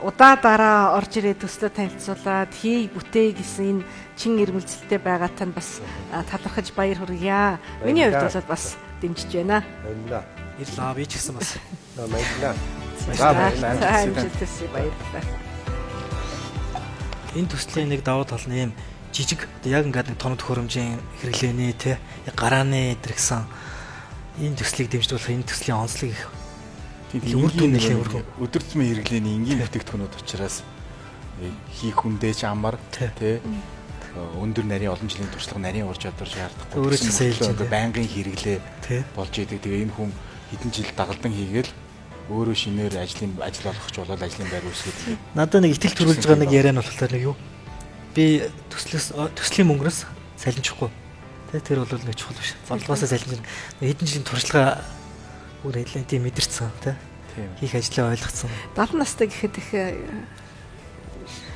удаа дараа орж ирээд төслөө танилцуулаад хий бүтээ гэсэн энэ чин ирмэлцэлтэй байгаа тань бас талархаж баяр хүргье. Миний хувьд бол бас дэмжиж байна. Баярлалаа. Баярлалаа. Би ч гэсэн бас. Баярлалаа. Баярлалаа. Энэ төслийн нэг давуу тал нь юм жижиг яг ингээд нэг тоног төхөөрөмжийн хэрэглээний те гарааны гэсэн энэ төслийг дэмждэг болох энэ төслийн онцлог их үр дүн нэлээд өргөн. Өдөр тутмын хэрэглээний энгийн бүтээгдэхүүнүүд учраас хийх хүндэж амар тий өндөр нарийн олон жилийн туршлага нарийн ур чадвар шаардахгүй. Өөрөө ч хэлж байнгын хэрэглээ болж идэг. Тэгээ энэ хүн хэдэн жил дагалдан хийгээл өөрөө шинээр ажил олгохч болоод ажлын байр үүсгээд. Надад нэг итэл төрүүлж байгаа нэг яриа нь болохоор нэг юу? Би төслийн мөнгнөөс салинжихгүй. Тэр бол нэг чухал биш. Бодлогоосоо салинж хэдэн жилийн туршлага бүр хэлээ тийм мэдэрсэн тий. Хийх ажлаа ойлгоцсон. 70 настай гэхэд их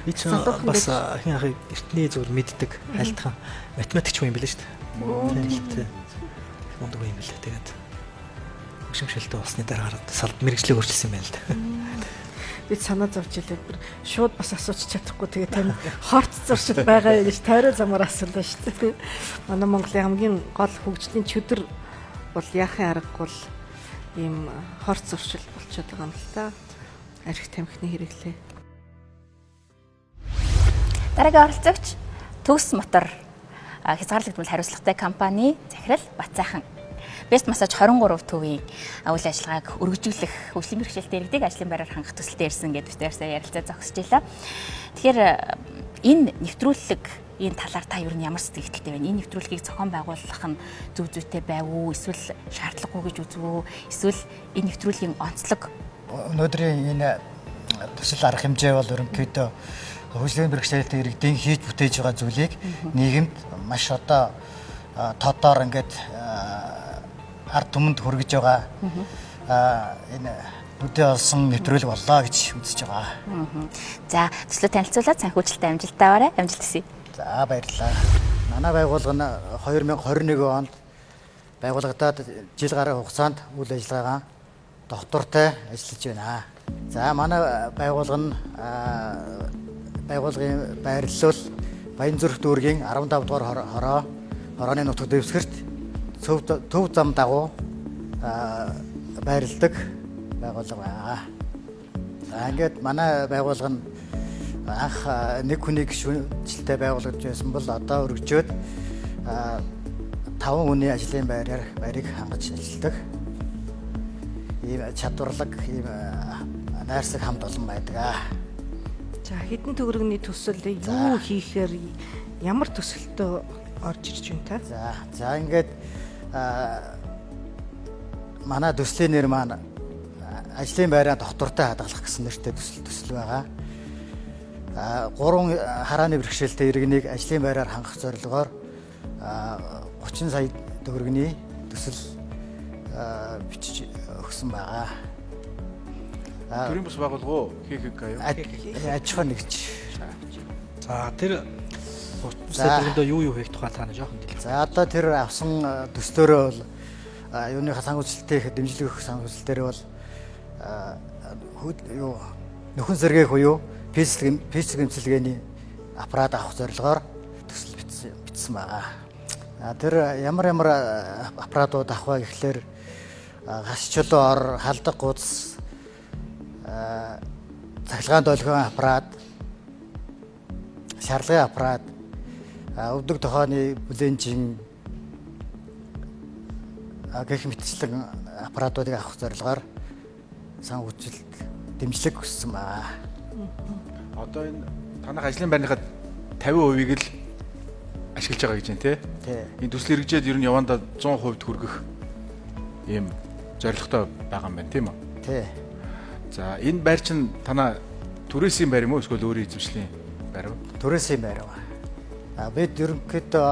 би ч бас хин ахыг эртний зүгээр мэддэг хайлтхан математикч юм билээ шүү дээ. Мундаг юм билээ. Тэгээд хөшөмшөлтөө усны дараа гараад мэрэгчлэг өөрчилсөн юм байна л да. Би санаа зовж илээ бүр шууд бас асууж чадахгүй тэгээд тань хорт зуршил байгаа гэж тойроо замаар асуулаа шүү дээ. Манай Монголын хамгийн гол хөгжлийн чөдөр бол яахын аргагүй ийм хорт зуршил болчиход байгаа юм л та. Арх тамхины хэрэглээ. Дараагийн оролцогч Төгс мотор хязгаарлагдмал хариуцлагатай компани захирал Бацаахан. Best Massage 23 төвийн үйл ажиллагааг өргөжүүлэх хөгжлийн бэрхшээлтэй иргэдийг ажлын байраар хангах төсөлтэй ирсэн гэдэг битээрсээ ярилцаа зогсож байлаа. Тэгэхээр энэ нэвтрүүлэг энэ талаар та юу ямар сэтгэлтэй байна? Энэ нэвтрүүлгийг зохион байгуулах нь зөв зүйтэй байв уу? Эсвэл шаардлагагүй гэж үзв үү? Эсвэл энэ нэвтрүүлгийн онцлог өнөөдрийн энэ төсөл арга хэмжээ бол ерөнхийдөө хөгжлийн бэрхшээлтэй иргэдийн хийж бүтээж байгаа зүйлийг нийгэмд маш одоо тодоор ингээд ард түмэнд хүргэж байгаа энэ нүдээ олсон нэвтрүүлэг боллоо гэж үзэж байгаа. За төслөө танилцуулаад санхүүжилттэй амжилттай аваарай. Амжилт хүсье. За баярлалаа. Манай байгууллага нь 2021 онд байгуулагдаад жил гаруй хугацаанд үйл ажиллагаа доктортой ажиллаж байна. За манай байгууллагын байрлал Баянзүрх дүүргийн 15 дугаар хорооны нутаг дэвсгэрт төв зам дагуу байрладаг байгууллага байна. За ингээд манай байгууллага нь анх нэг хүнийг шүүмжлэлтэй байгуулагдж байсан бол одоо өргөжөөд 5 хүний ажлын байрыг хангаж ажилладаг. Ийм чадварлаг ийм найрсаг хамт олон байдаг. За хэдэн төгрөгийн төсөл юу хийхээр ямар төсөлтөд орж ирж байна та? За ингээд манай төслийн нэр маань ажлын байраа доктортой хадгалах гэсэн нэртэй төсөл байгаа. 3 харааны бэрхшээлтэй иргэнийг ажлын байраар хангах зорилгоор 30 сая төгрөгийн төсөл бичиж өгсөн байгаа. Төрийн бас байгуулгоо хийх аж ахуй нэгж. За тэр 30 сая төгрөгөндөө юу хийх тухай та жоохон хэлээ. За одоо тэр авсан төслөөрөө бол юуныхаа санхүүжилтийн дэмжлэг өгөх санхүүжилтээр бол нөхөн сэргээх буюу физик эмчилгээний аппарат авах зорилгоор төсөл бичсэн байгаа. Тэр ямар аппаратууд авах вэ гэхлээр гашчлоо ор, халдах гудас, цахилгаан долгион аппарат, шарлагын аппарат, өвдөг тохооны бүлэнжин гэх мэтчлэн аппаратуудыг авах зорилгоор санхүүжилт дэмжлэг өгсөн байна. Одоо энэ танах ажлын байрныхаа 50%-ийг л ашиглаж байгаа гэж байна тий. Энэ төсөл хэрэгжээд ер нь явандаа 100% хүргэх ийм зорилготой байгаа юм байна тийм үү? Тий. За энэ байр чинь танаа түрээсийн байр юм уу эсвэл өөрийн эзэмшлийн байр уу? Түрээсийн байр ба. Бид ерөнхийдөө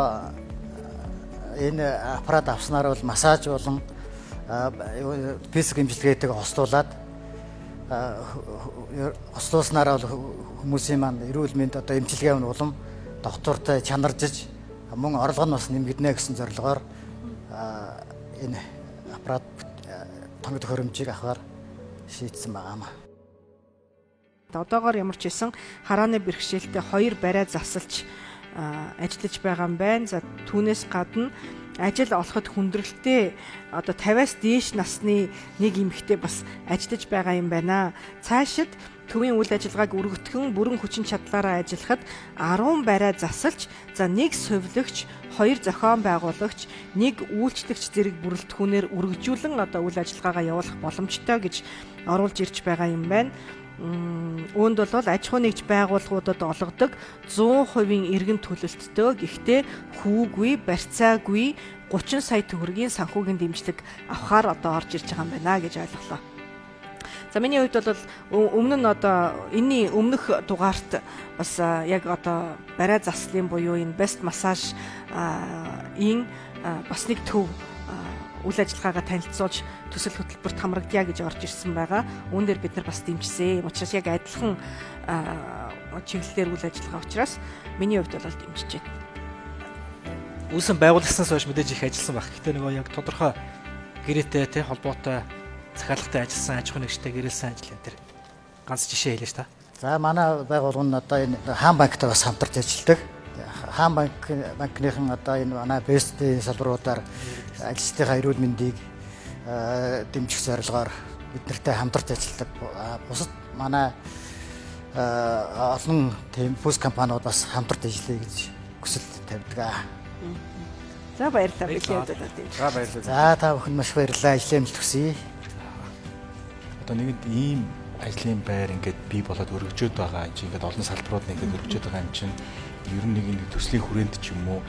энэ аппарат авснаар бол массаж болон физик эмчилгээтэйг хослуулад хослуулснараа бол хүмүүсийн маань эрүүл мэнд одоо эмчилгээ улам доктортой чанаржиж мөн орлого нь бас нэмэгдэнэ гэсэн зорилгоор энэ аппарат тоног төхөөрөмжийг авахар шийдсэн байгаамаа. Одоогоор ямар ч хэлсэн харааны бэрхшээлтэй 2 барай засалж ажиллаж байгаа юм байна. За түүнээс гадна ажил олоход хүндрэлтэй одоо 50-аас дээш насны нэг эмэгтэй бас ажиллаж байгаа юм байна. Цаашид төвийн үйл ажиллагааг өргөтгөн бүрэн хүчин чадлаараа ажиллахад 10 барай засалж, за 1 сувилагч, 2 зохион байгуулагч, 1 үйлчлэгч зэрэг бүрэлдэхүүнээр өргөжүүлэн одоо үйл ажиллагаагаа явуулах боломжтой гэж оруулж ирж байгаа юм байна. Үүнд бол аж ахуй нэгж байгууллагуудад олгодог 100% эргэн төлөлттэй, гэхдээ хүүгүй, барьцаагүй 30 сая төгрөгийн санхүүгийн дэмжлэг авахар одоо орж ирж байгаа юм байна гэж ойлголоо. За миний хувьд бол өмнө нь одоо энэний өмнөх дугаарт бас яг одоо барай заслын буюу энэ Best Massage ийн бас нэг төв үйл ажиллагаагаа танилцуулж төсөл хөтөлбөрт хамрагдъя гэж орж ирсэн байгаа. Үүн дээр бид нар бас дэмжсэн. Учираас яг адилхан чиглэлээр үйл ажиллагаа учраас миний хувьд бол дэмжиж байна. Үүсэн байгууллагаснаас хойш мэдээж их ажилласан баг. Гэтэ нөгөө яг тодорхой гэрээтэй тий холбоотой захиалгатай ажилласан аж ахуй нэгжтэй гэрэлсэн ажил энэ төр ганц жишээ хэлээ ш та. За манай байгууллага нь одоо энэ хаан банктай бас хамтарч ажилладаг. Хаан банкныхан одоо энэ манай бестийн салбаруудаар ажилчдынхаа эрүүл мэндийг дэмжих зорилгоор бид нартай хамтарч ажилладаг. Бусад манай олон тийм бүс компаниуд бас хамтарч ажиллая гэж хүсэл тавьдаг. За баярлалаа бэлээ удаа тийм. За баярлалаа. За та бүхэн маш баярлалаа. Ажлын амжилт хүсье. Одоо нэгэнт ийм ажлын байр ингээд бий болоод өргөжөөд байгаа юм чинь ингээд олон салбарууд нэгээд өргөжөөд байгаа юм чинь ер нь нэг төслийн хүрээнд ч юм уу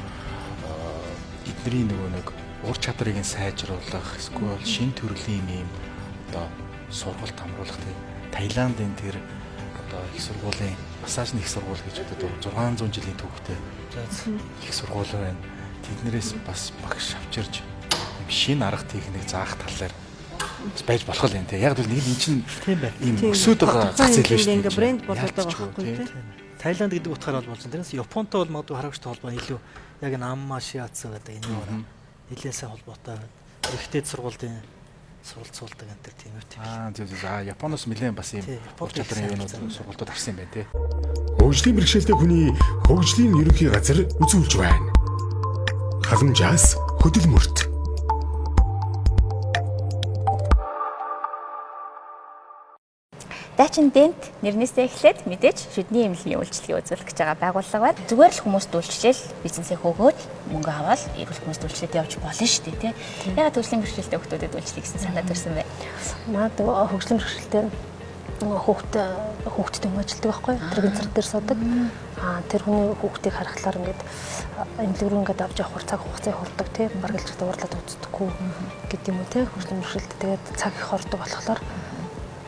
эдний нөгөө нэг ур чадрыг нь сайжруулах эсвэл шин төрлийн ийм одоо сургалт хамруулах тийм Таиландын тэр одоо их сургуулийн массажны их сургууль гэж одоо 600 жилийн түүхтэй их сургууль байна. Тэднэрээс бас багш авчирч шинэ арга техник заах талаар байж болох юм тий. Яг л нэг нь чинь тийм байна. Ийм өсөд байгаа зах зээл биш. Ингээ брэнд болоод байгаа байхгүй тий. Таиланд гэдэг утгаар бол болсон. Тэрнээс Японтой бол магадгүй харагчтай холбоо илүү яг энэ Аммашиац гэдэг энэ өөрөө нэлээсээ холбоотой ихтэй сургуулийн суралцуулдаг энэ тийм үү тийм. Тийм. Японоос нэлээд бас ийм ур чадрын юунууд сургалтууд авсан юм байна тий. Хөгжлийн бэрхшээлтэй хүний хөгжлийн ерөнхий газар үзүүлж байна. Халамжаас хөдөлмөрт. Дайчин Дент нэрнээсээ эхлээд мэдээж шүдний эмнэлгийн үйлчлэгийг үзүүлэх гэж байгаа байгууллага байна. Зүгээр л хүмүүст үйлчлэл бизнесээ хөөгөөд мөнгө аваад эрүүл хүмүүст үйлчлэлд явж болно шүү дээ, тий. Ягаад хөгжлийн бэрхшээлтэй хүмүүдэд үйлчлэх гэсэн санаа төрсэн бэ? Наад хөгжлийн бэрхшээлтэй хүүхдэд өмөжилдэг байхгүй юу? Тэр гинцэр дээр суудаг. Тэр хүний хүүхдийг харахлаар ингээд эмнэлэг рүү ингээд авч явах цаг хугацаа хурдаг, тий. Бараг л дуурлаад үздэггүй гэдэг юм уу, тий. Хөгжлийн бэрхшээлтэй тэгээд цаг их хордог болохоор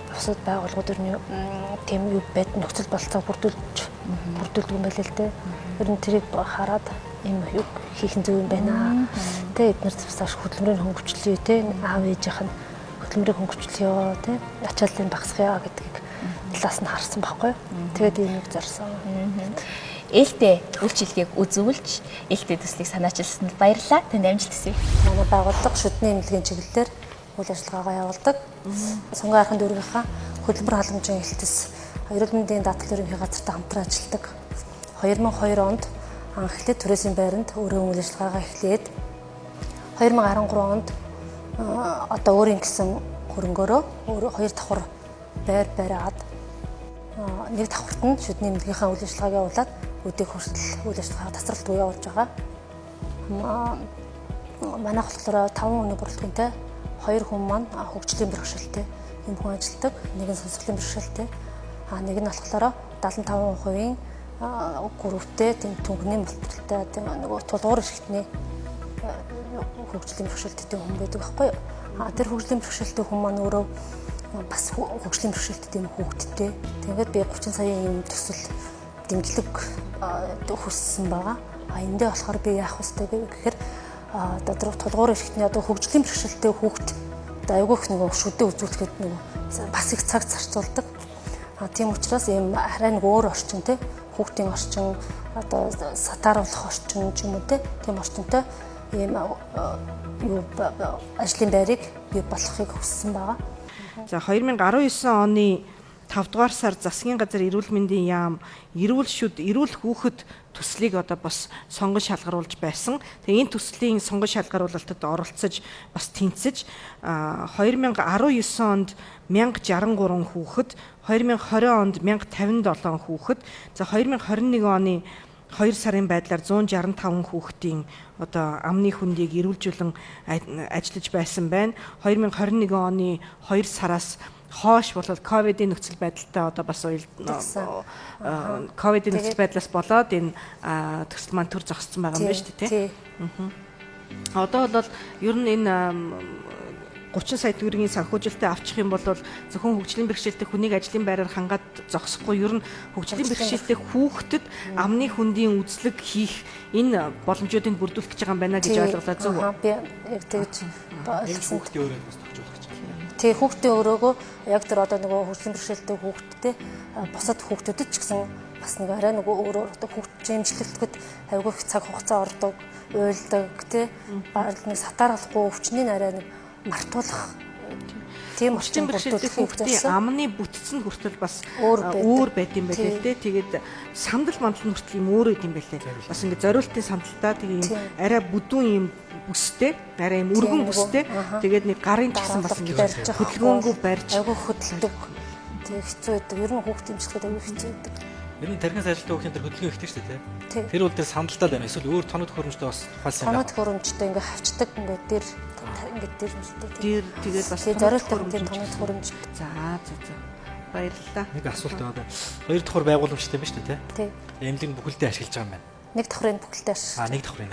бусад байгууллагууд өрний тийм юу байд нөхцөл болцоог бүрдүүлдэг юм байлээ л дээ. Ер нь тэрийг хараад юм юу хийх нь зөв юм байна. Тэ эдгээр бас хөдөлмөрийн хөнгөвчлөе те аав ээжийнх нь хөдөлмөрийн хөнгөвчлөе те ачааллыг багасгая гэдгийг талаас нь харсан байхгүй. Тэгээд энийг зорсон. Ээлтэй үйлчлэгийг үзүүлж ээлтэй төслийг санаачилсанд баярлалаа. Танд амжилт хүсье. Манай байгууллага шүдний эмнэлгийн чиглэлээр үйл ажиллагаагаа явуулдаг. Сонгон айхын дүүргийнхаа хөдөлмөр халамжийн хэлтэс эрүүл мэндийн даатгал ерөнхий газартай хамтран ажилладаг. 2002 онд анхлээд туризмын байранд өөрөө үйл ажиллагаагаа эхлээд 2013 онд одоо өөрийн гэсэн хөрөнгөөрөө хоёр давхар байр бариад нэг давхарт нь шүдний эмнэлгийнхаа үйл ажиллагааг явуулаад өдийг хүртэл үйл ажиллагаа тасралтгүй явуулж байгаа. Манайх болохоор 5 хүний бүрэлдэхүүнтэй 2 хүн маань хөгжлийн бэрхшээлтэй юм хүн ажилладаг. Нэг нь сонсголын бэрхшээлтэй. Нэг нь болохоор 75%-ийн гүрвтэй тийм түнхний мултралтай тийм нөгөө тулгуур эрхтний хөгжлийн бэрхшээлтэй хүн байдаг байхгүй юу? Тэр хөгжлийн бэрхшээлтэй хүн маань өөрөө бас хөгжлийн бэрхшээлтэй тийм хүүхэдтэй. Тэгээд би 30 саяын юм төсөл дэмжлэг хүссэн байгаа. Эндээ болохоор би яах вэ гэхээр одоо тулгуур эрхтний одоо хөгжлийн бэрхшээлтэй хүүхэд одоо айгүйх нэг шүдэ үзүүлэхэд нэг бас их цаг зарцуулдаг. Тийм учраас ийм арай нэг өөр орчин те хүүхдийн орчин одоо сатааруулах орчин ч юм уу те тийм орчинтой ийм юу ажлын байрыг бий болгохыг хүссэн байгаа. За 2019 оны 5 дугаар сар засгийн газар эрүүл мэндийн яам эрүүл шүд эрүүл хүүхэд төслийг одоо бас сонгон шалгаруулж байсан. Тэгээ энэ төслийн сонгон шалгаруулалтад оролцож бас тэнцэж 2019 онд 1063 хүүхэд, 2020 онд 1057 хүүхэд, за 2021 оны 2 сарын байдлаар 165 хүүхдийн одоо амны хүндийг эрүүлжүүлэн ажиллаж байсан байна. 2021 оны 2 сараас хоош болоод ковидын нөхцөл байдалтай одоо бас ковидын нөхцөл байдлаас болоод энэ төсөл маань төр зогссон байгаа юм байна шүү дээ тий. Одоо бол ер нь энэ 30 сая төгрөгийн санхүүжилтээ авчих юм бол зөвхөн хөгжлийн бэрхшээлтэй хүнийг ажлын байраар хангаад зогсохгүй ер нь хөгжлийн бэрхшээлтэй хүүхдэд амны хүндийн үзлэг хийх энэ боломжуудыг бүрдүүлэх гэж байгаа юм байна гэж ойлголоо зөв үү? Би яг тэгж ойлгосон. Тэг хүүхдээ өрөөгөө яг тэр одоо нөгөө хөгжлийн бэрхшээлтэй хүүхдтэй бусад хүүхдүүдэд ч гэсэн бас нэг арай нөгөө өөрөө одоо хүүхд жимжлэлтэд айгүй их цаг хугацаа ордог, уйлдаг тий баг нэг сатаарахгүй өвчнийг арай нэг мартуулах тийм орчин бэрхшээлтэй хүүхдийн амны бүтцэн хүртэл бас өөр байт юм байлээ тий. Тэгээд сандал мандал хүртэл юм өөр байт юм байлээ. Бас ингэ зориултын сандалтаа тийм арай бүдүүн юм бүстэй, арай юм өргөн бүстэй. Тэгээд нэг гарын тагсан бас ингэ хөдөлгөөнгөө барьж айгүй хөдөлдөг. Тэг хэцүү байдаг. Ер нь хүүхд дэмжлэхэд айгүй хэцүү байдаг. Ер нь тархины сайжралтай хүүхдийн төр хөдөлгөөн ихтэй шүү дээ. Тий. Тэр үл дээр сандалтаа байна. Эсвэл өөр тоног төхөөрөмжтэй бас ухаалсан байна. Тоног төхөөрөмжтэй ингээ хавчдаг ингээ дээр мэлтэй. Тэр тэгээд бас зориултын тоног төхөөрөмж. За. Баярлалаа. Нэг асуулт байна. Хоёр давхар байгууламжтай байна шүү дээ, тий? Эмнэлэг бүхэлдээ ашиглаж байгаа юм байна. Нэг давхрын бүхэлдээ ашиглаж. Нэг давхрын.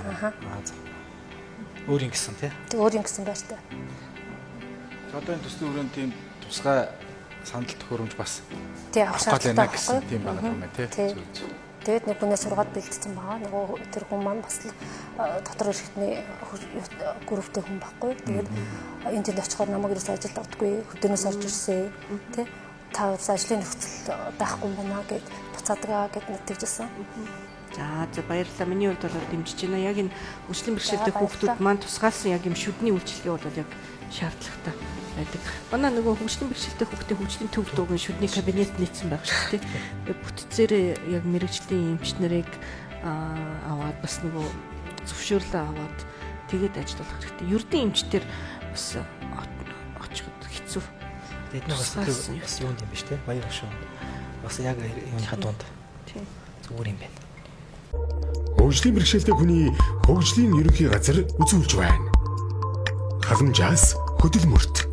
Өөр юм гэсэн тий? Тэг өөр юм гэсэн байж таа. Одоо энэ төслийн өрөөнд тийм тусгай сандал төхөөрөмж бас тий авах шаардлагатай гэсэн тийм байна юм байна тий. Тэгээд нэг хүнээ сургаад бэлдсэн байгаа. Нөгөө тэр хүн маань бас л дотор ирэхтний групптэй хүн байхгүй. Тэгээд энэ тэнд очихоор намайг ирээс ажилд авдаггүй. Хөдөөнөөс орж ирсэн тий. Та ажлын нөхцөл байхгүй юм байна гэд буцаадагаа гэд нэгтгэжсэн. За баярлалаа. Миний хувьд бол дэмжиж байна. Яг энэ хөгжлийн бэрхшээлтэй хүүхдүүд маань тусгаалсан яг юм шүдний үйлчилгээ бол яг шаардлагатай байдаг. Манай нөгөө хөгжлийн бэрхшээлтэй хүүхдийн хөгжлийн төв дуугийн шүдний кабинет нийцсэн байх шүү дээ. Бүтцээрээ яг мэрэгжлийн эмч нарыг аваад бас нөгөө зөвшөөрлөө аваад тэгээд ажиллах хэрэгтэй. Ердийн эмчтэр бас очиход хэцүү. Эдний бас юунд юм биш те баяр шүү. Бас яг юуныхаа дунд. Тийм. Зүгээр юм байна. Хөгжлийн бэрхшээлтэй хүний хөгжлийн ерөнхий газар үзүүлж байна. Халамжаас хөдөлмөрт.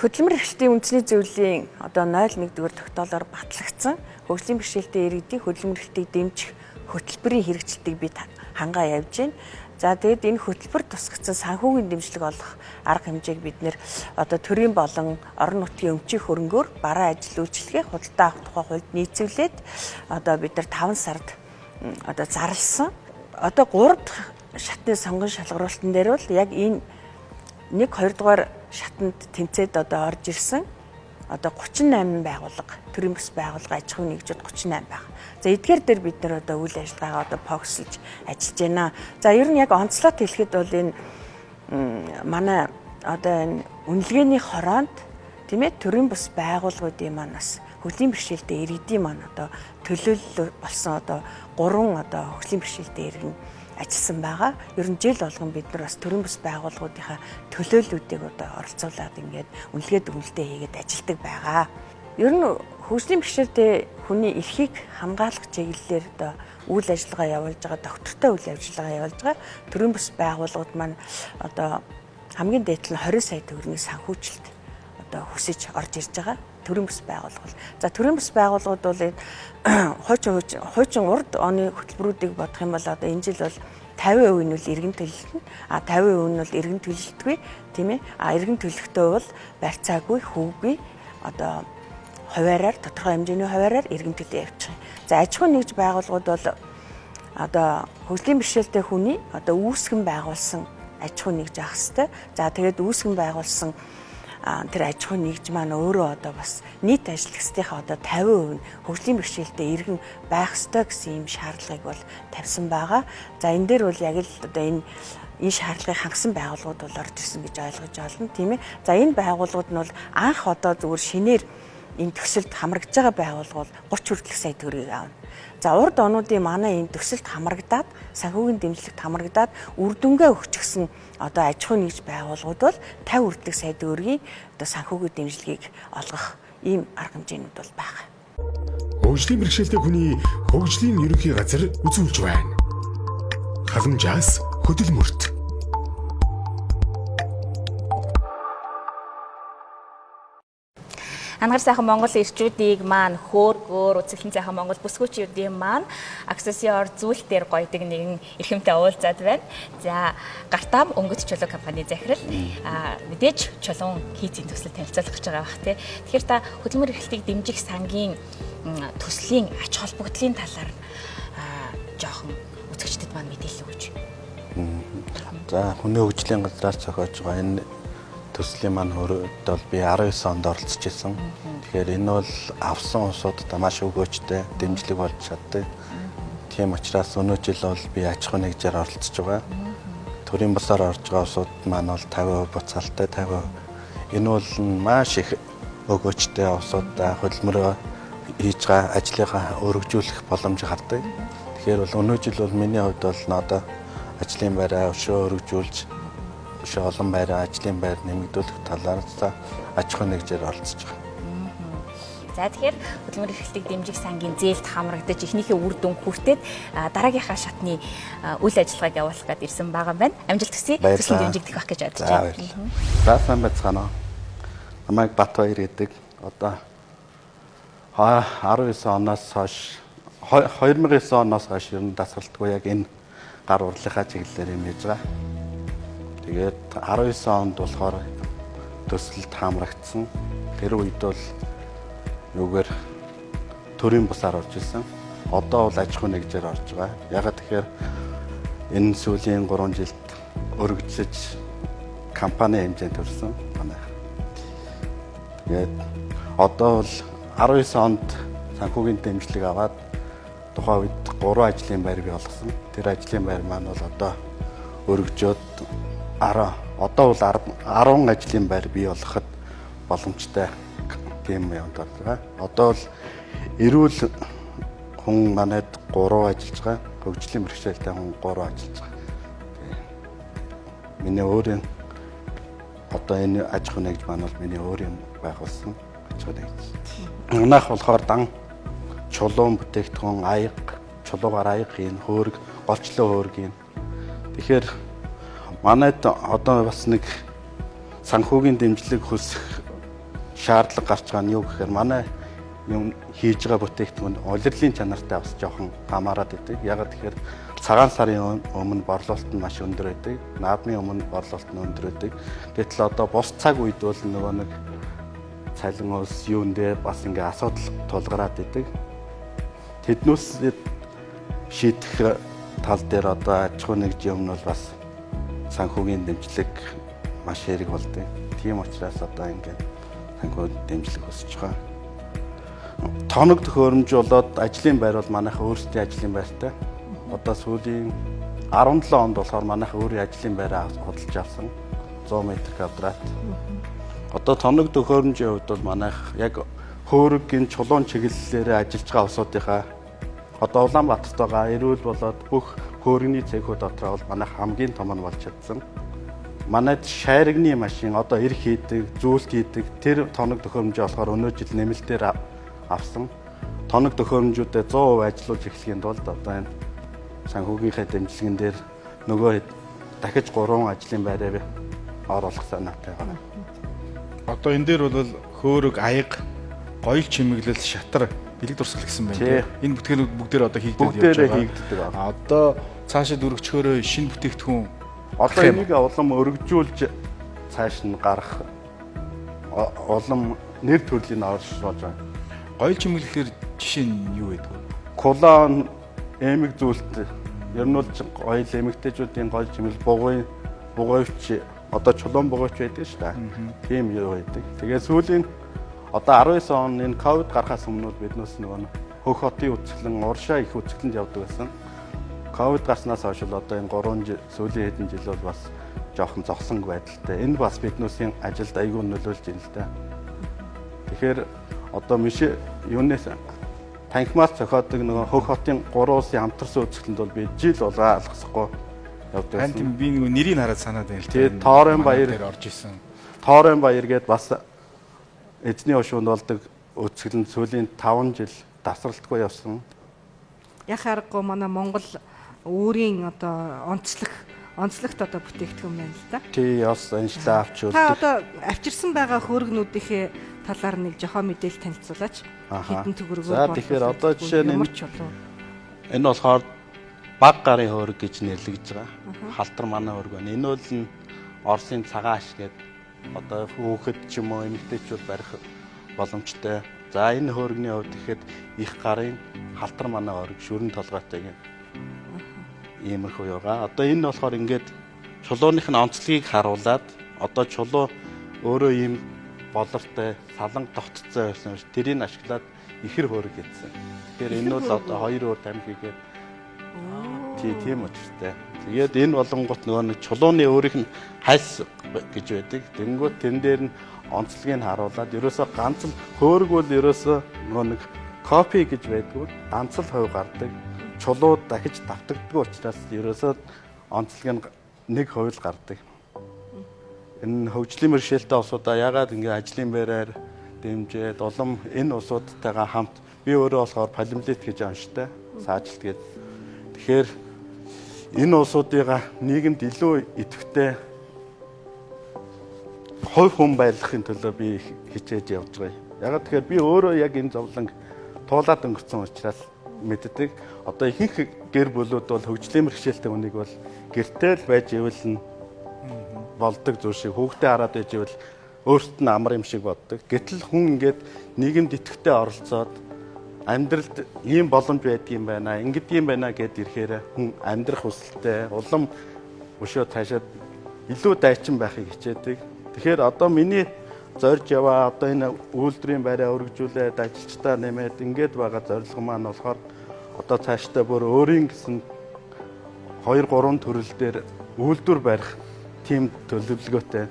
Хөдөлмөр эрхлэлтийн үндэсний зөвлөлийн одоо 01-р тогтоолоор батлагдсан хөгжлийн бэрхшээлтэй иргэдийн хөдөлмөр эрхлэлтийг дэмжих хөтөлбөрийн хэрэгжилтийг бид хангаа явж байна. За тэгэд энэ хөтөлбөр тусгацсан санхүүгийн дэмжлэг олох арга хэмжээг бид нэр одоо төрийн болон орон нутгийн өмчийн хөрөнгөөр бараа ажил үйлчилгээ худалдаа авах тухай хуульд нийцүүлээд одоо бид нар 5 сард одоо зарласан. Одоо 3 дахь шатны сонгон шалгаруулалтан дээр бол яг энэ 1-2 дугаар шатанд тэмцээд одоо орж ирсэн одоо 38 байгууллага төрийн бас байгууллага аж ахуйн нэгжүүд 38 байна. За эдгээр дээр бид нар одоо үйл ажиллагаагаа одоо фокуслж ажиллаж байна. За ер нь яг онцлог хэлэхэд бол энэ манай одоо энэ үнэлгээний хороонд тийм ээ төрийн бас байгууллагуудын маань бас хөгжлийн бэрхшээлтэй иргэдийн маань одоо төлөөлөл болсон одоо 3 одоо хөгжлийн бэрхшээлтэй иргэн ажилласан байгаа. Ер нь жил болгон бид нар бас төрийн бас байгууллагуудынхаа төлөөллүүдийг одоо оролцуулаад ингээд үнэлгээ дүгнэлтээ хийгээд ажилладаг байгаа. Ер нь хөгжлийн бэрхшээлтэй хүний эрхийг хамгаалах чиглэлээр одоо үйл ажиллагаа явуулж байгаа, доктортой үйл ажиллагаа явуулж байгаа төрийн бас байгууллагууд маань одоо хамгийн дээд нь 20 сая төгрөгийн санхүүжилт одоо хүсэж орж ирж байгаа. Төрийн бас байгууллага. За төрийн бас байгууллагууд бол хуучин урд оны хөтөлбөрүүдийг бодох юм бол одоо энэ жил бол 50% нь бол иргэн төлөлтнө. 50% нь бол иргэн төлөлтгүй, тийм ээ. Иргэн төлөлтөө бол барьцаагүй, хөвгүй одоо хуваараар тодорхой хэмжээний хуваараар иргэн төлөө явуучих юм. За аж ахуйн нэгж байгууллагууд бол одоо хөгжлийн бэрхшээлтэй хүний одоо үүсгэн байгуулсан аж ахуйн нэгж авах хэрэгтэй. За тэгээд үүсгэн байгуулсан тэр аж ахуйн нэгж маань өөрөө одоо бас нийт ажиллагчдынхаа одоо 50% нь хөгжлийн бэрхшээлтэй иргэн байх ёстой гэсэн ийм шаардлагыг бол тавьсан байгаа. За энэ дээр бол яг л одоо энэ шаардлагыг хангасан байгууллагууд бол орж ирсэн гэж ойлгож байна, тийм ээ. За энэ байгууллагууд нь бол анх одоо зүгээр шинээр энэ төсөлд хамрагдж байгаа байгууллага бол 30 хүртэлх сая төгрөгийг аавна. За урд онуудын манай энэ төсөлд хамрагдаад санхүүгийн дэмжлэгт хамрагдаад үр дүнгээ өгчихсөн одоо аж ахуйн нэгж байгууллагууд бол 50 хүртэлх сая төгрөгийн одоо санхүүгийн дэмжлэгийг олгох ийм арга хэмжээнүүд бол байгаа. Хөгжлийн бэрхшээлтэй хүний хөгжлийн ерөнхий газар үзүүлж байна. Халамжаас хөдөлмөрт. Ангаар сайхан Монгол ирчүүдийг маань хөөргөөр үзэсгэлэн сайхан Монгол бүсгүүчүүдийн маань аксессуар зүйл дээр гоёдаг нэгэн эрхэмтэй уулзаад байна. За гартам өнгөт чулуу компани захирал мэдээж чулуун хийцийн төсөл танилцуулах гэж байгаа бах тий. Тэгэхээр та хөдөлмөр эрхлэлтийг дэмжих сангийн төслийн ач холбогдлын талаар жоохон үзэгчдэд маань мэдээлэл өгч. За хүний хөгжлийн газраас зохиож байгаа энэ төслийн маань хөрөд бол би 19 онд оролцож исэн. Тэгэхээр энэ бол авсан усуудад маш өгөөжтэй дэмжлэг болж чаддаг. Тийм учраас өнөө жил бол би аж ахуйн нэгжээр оролцож байгаа. Төрийн бусаар орж байгаа усууд маань бол 50% буцаалтай 50%. Энэ бол маш их өгөөжтэй усуудаа хөдөлмөрөө хийж байгаа ажлынхаа өргөжүүлэх боломж гардаг. Тэгэхээр бол өнөө жил бол миний хувьд бол одоо ажлын байраа өшөө өргөжүүлж биш олон байраа ажлын байр нэмэгдүүлэх талаар аж ахуй нэгжээр оролцож байгаа. За тэгэхээр хөдөлмөр эрхлэлтийг дэмжих сангийн зээлд хамрагдаж эхнийхээ үр дүн хүртээд дараагийнхаа шатны үйл ажиллагааг явуулах гээд ирсэн байгаа юм байна. Амжилт хүсье. Төслийн дэмжигдэх байх гэж бодож байна. За сайн байцгаана уу. Намайг Батбаяр гэдэг. Одоо 19 оноос хойш 2009 оноос хойш ер нь дасгалтгүй яг энэ гар урлагийнхаа чиглэлээр юм хийж байгаа. Тэгээд 19 онд болохоор төсөлд хамрагдсан. Тэр үед бол юугаар төрийн бусаар орж ирсэн. Одоо бол аж ахуй нэгжээр орж байгаа. Ягаад тэгэхээр энэ сүүлийн 3 жилд өргөжлөж компани хэмжээнд төрсэн манай. Тэгээд одоо бол 19 онд санхүүгийн дэмжлэг аваад тухайн үед 3 ажлын байр бий болгосон. Тэр ажлын байр маань бол одоо өргөжөөд одоо бол 10 ажлын байр бий болгоход боломжтой тийм юм байна. Одоо бол эрүүл хүн манайд 3 ажиллаж байгаа. Хөгжлийн бэрхшээлтэй хүн 3 ажиллаж байгаа. Миний өөрийн одоо энэ аж ахуй нэгж маань бол миний өөрийн байгуулсан аж ахуй нэгж. Манайх болохоор дан чулуун бүтээгдэхүүн аяга, чулуугаар аяга хийн, хөөрг, голчлон хөөрг хийн. Тэгэхээр манайд одоо бас нэг санхүүгийн дэмжлэг хүсэх шаардлага гарч байгаа нь юу гэхээр манай юм хийж байгаа бүтээгдэхүүн улирлын чанартай бас жоохон хамаарат идэг. Ягаад тэгэхээр цагаан сарын өмнө борлуулалт нь маш өндөр байдаг. Наадмын өмнө борлуулалт нь өндөр байдаг. Гэтэл одоо бус цаг үед бол нөгөө нэг цалин ус юундээ бас ингээ асуудал тулгараад идэг. Тэднээс шийдэх тал дээр одоо аж ахуй нэгж юм бол бас санхүүгийн дэмжлэг маш хэрэг болдог. Тийм учраас одоо ингээд санхүүгийн дэмжлэг өсөж байгаа. Тоног төхөөрөмж болоод ажлын байр бол манайхаа өөрсдийн ажлын байртай. Одоо сүүлийн 17 онд болохоор манайхаа өөрийн ажлын байраа худалдаж авсан 100 м². Одоо тоног төхөөрөмжийн хувьд бол манайх яг хөөргийн чулуун чиглэлээр ажиллаж байгаа усуудынхаа одоо Улаанбаатарт байгаа эрүүл болоод бүх хөөргөний цехүүд дотроо бол манайх хамгийн том нь болж чадсан. Манайд шайрагны машин одоо эрх хийдэг, зүйлт хийдэг тэр тоног төхөөрөмжөө болохоор өнөө жил нэмэлтээр авсан. Тоног төхөөрөмжүүдэд 100% ажиллуулж эхлэхийн тулд одоо энэ санхүүгийнхээ дэмжлэгэн дээр нөгөө дахиж 3 ажлын байраа оруулах санаатай байна. Одоо энэ дээр бол хөөрөг, аяга, гоёл чимэглэл, шатар, бэлэг дурсгал гэсэн байна. Энэ бүтгэнүүд бүгдээр одоо хийгдээд явж байгаа. Одоо цаашид өргөчхөөрөө шинэ бүтээгдэхүүн одоо энийг улам өргөжүүлж цааш нь гарах улам нэр төрлийн оршуулж байгаа. Гоёл чимэглэлээр жишээ нь юу байдаг вэ? Колон, эмэг зүйлт ер нь бол гоёл эмэгтэйчүүдийн гоёл чимэглэл бугуйвч одоо чулуун бугуйвч байдаг шүү дээ. Тийм юу байдаг. Тэгээ сүүлийн одоо 19 он энэ ковид гарахаас өмнө биднээс нөгөө хөх хотын үцгэлэн уршаа их үцгэлэнд явдаг байсан. Ковид гарснаас хойш одоо энэ 3 жил сүүлийн хэдэн жил бол бас жоохон зогсон байдалтай. Энэ бас биднээсийн ажилд аягүй нөлөөлж байна л да. Тэгэхээр одоо юунаас танхимаас зохиодог нөгөө хөх хотын 3 улсын хамтарсан үцгэлэнд бол би жил болоо алгасахгүй явдаг байсан. Танд би нөгөө нэрийг хараад санаад байна л да. Тэгээд Тоорын баяр дээр орж исэн. Тоорын баяр гээд бас эзний ушуунд болдог үцгэлэнд сүүлийн 5 жил давсралтгүй явсан. Яхаарахгүй манай Монгол өөрийн одоо онцлогт одоо бүтээгдэхүүн байна л да. Тий, яс аншлаа авч та одоо авчирсан байгаа хөөргнүүдийнхээ талаар нэг жоохон мэдээлэл танилцуулаач. Хэдэн төгрөгөөр За тэгэхээр одоо жишээ нь энэ болохоор баг гарын хөөрг гэж нэрлэгдэж байгаа. Халтар манай хөөрг байна. Энэ бол Оросын цагаан аш гэдэг одоо хүүхэд ч юм уу эмэгтэйчүүд барих боломжтой. За энэ хөөргний хувьд ихэд их гарын халтар манай хөөрг шүрэн толгойтой юм. Иймэрхүү байгаа. Одоо энэ болохоор ингээд чулууных нь онцлогийг харуулад одоо чулуу өөрөө ийм болортой салан тогтцсон байсан ш. Тэрийг ашиглаад ихэр хөөрг хийсэн. Тэгэхээр энэ бол одоо 2 өөр тамхи хийгээд тийм учиртай. Тэгээд энэ болонгот нөгөө нэг чулууны өөрийнх нь хайс гэж байдаг. Тэнгүүт тэн дээр нь онцлогийг нь харуулад ерөөсөө ганц л хөөрг бол ерөөсөө нөгөө нэг копи гэж байдгүй ганц л хувь гардаг. Чулуу дахиж давтагддаг учраас ерөөсөө онцлог нь нэг хувь л гардаг. энэ хөгжлийн бэрхшээлтэй улсуудаа ягаад ингэ ажлын байраар дэмжээд улам энэ улсуудтайгаа хамт би өөрөө болохоор полимлит гэж онцтой саажилт гээд. Тэгэхээр энэ улсуудыгаа нийгэмд илүү идэвхтэй хувь хүн байлгахын төлөө би хичээж явж байгаа. Ягаад тэгэхээр би өөрөө яг энэ зовлон туулаад өнгөрсөн учраас мэддэг. Одоо ихэнх гэр бүлүүд бол хөгжлийн бэрхшээлтэй хүнийг бол гэртээ л байж ивэл болдог зүйл шиг хүүхдээ хараад байж ивэл өөрт нь амар юм шиг боддог. Гэтэл хүн ингээд нийгэмд идэвхтэй оролцоод амьдралд ийм боломж байдгийм байна, ингэдэм байна гэд ирэхээр хүн амьдрах хүсэлтэй, улам өшөө таашаад илүү дайчин байхыг хичээдэг. Тэгэхээр одоо миний зорж яваа одоо энэ үйлдвэрийн байраа өргөжүүлээд ажилчдаа нэмээд ингээд байгаа зорилго маань болохоор одоо цаашдаа бүр өөрийн гэсэн 2-3 төрөл дээр үйлдвэр барих тийм төлөвлөгөөтэй.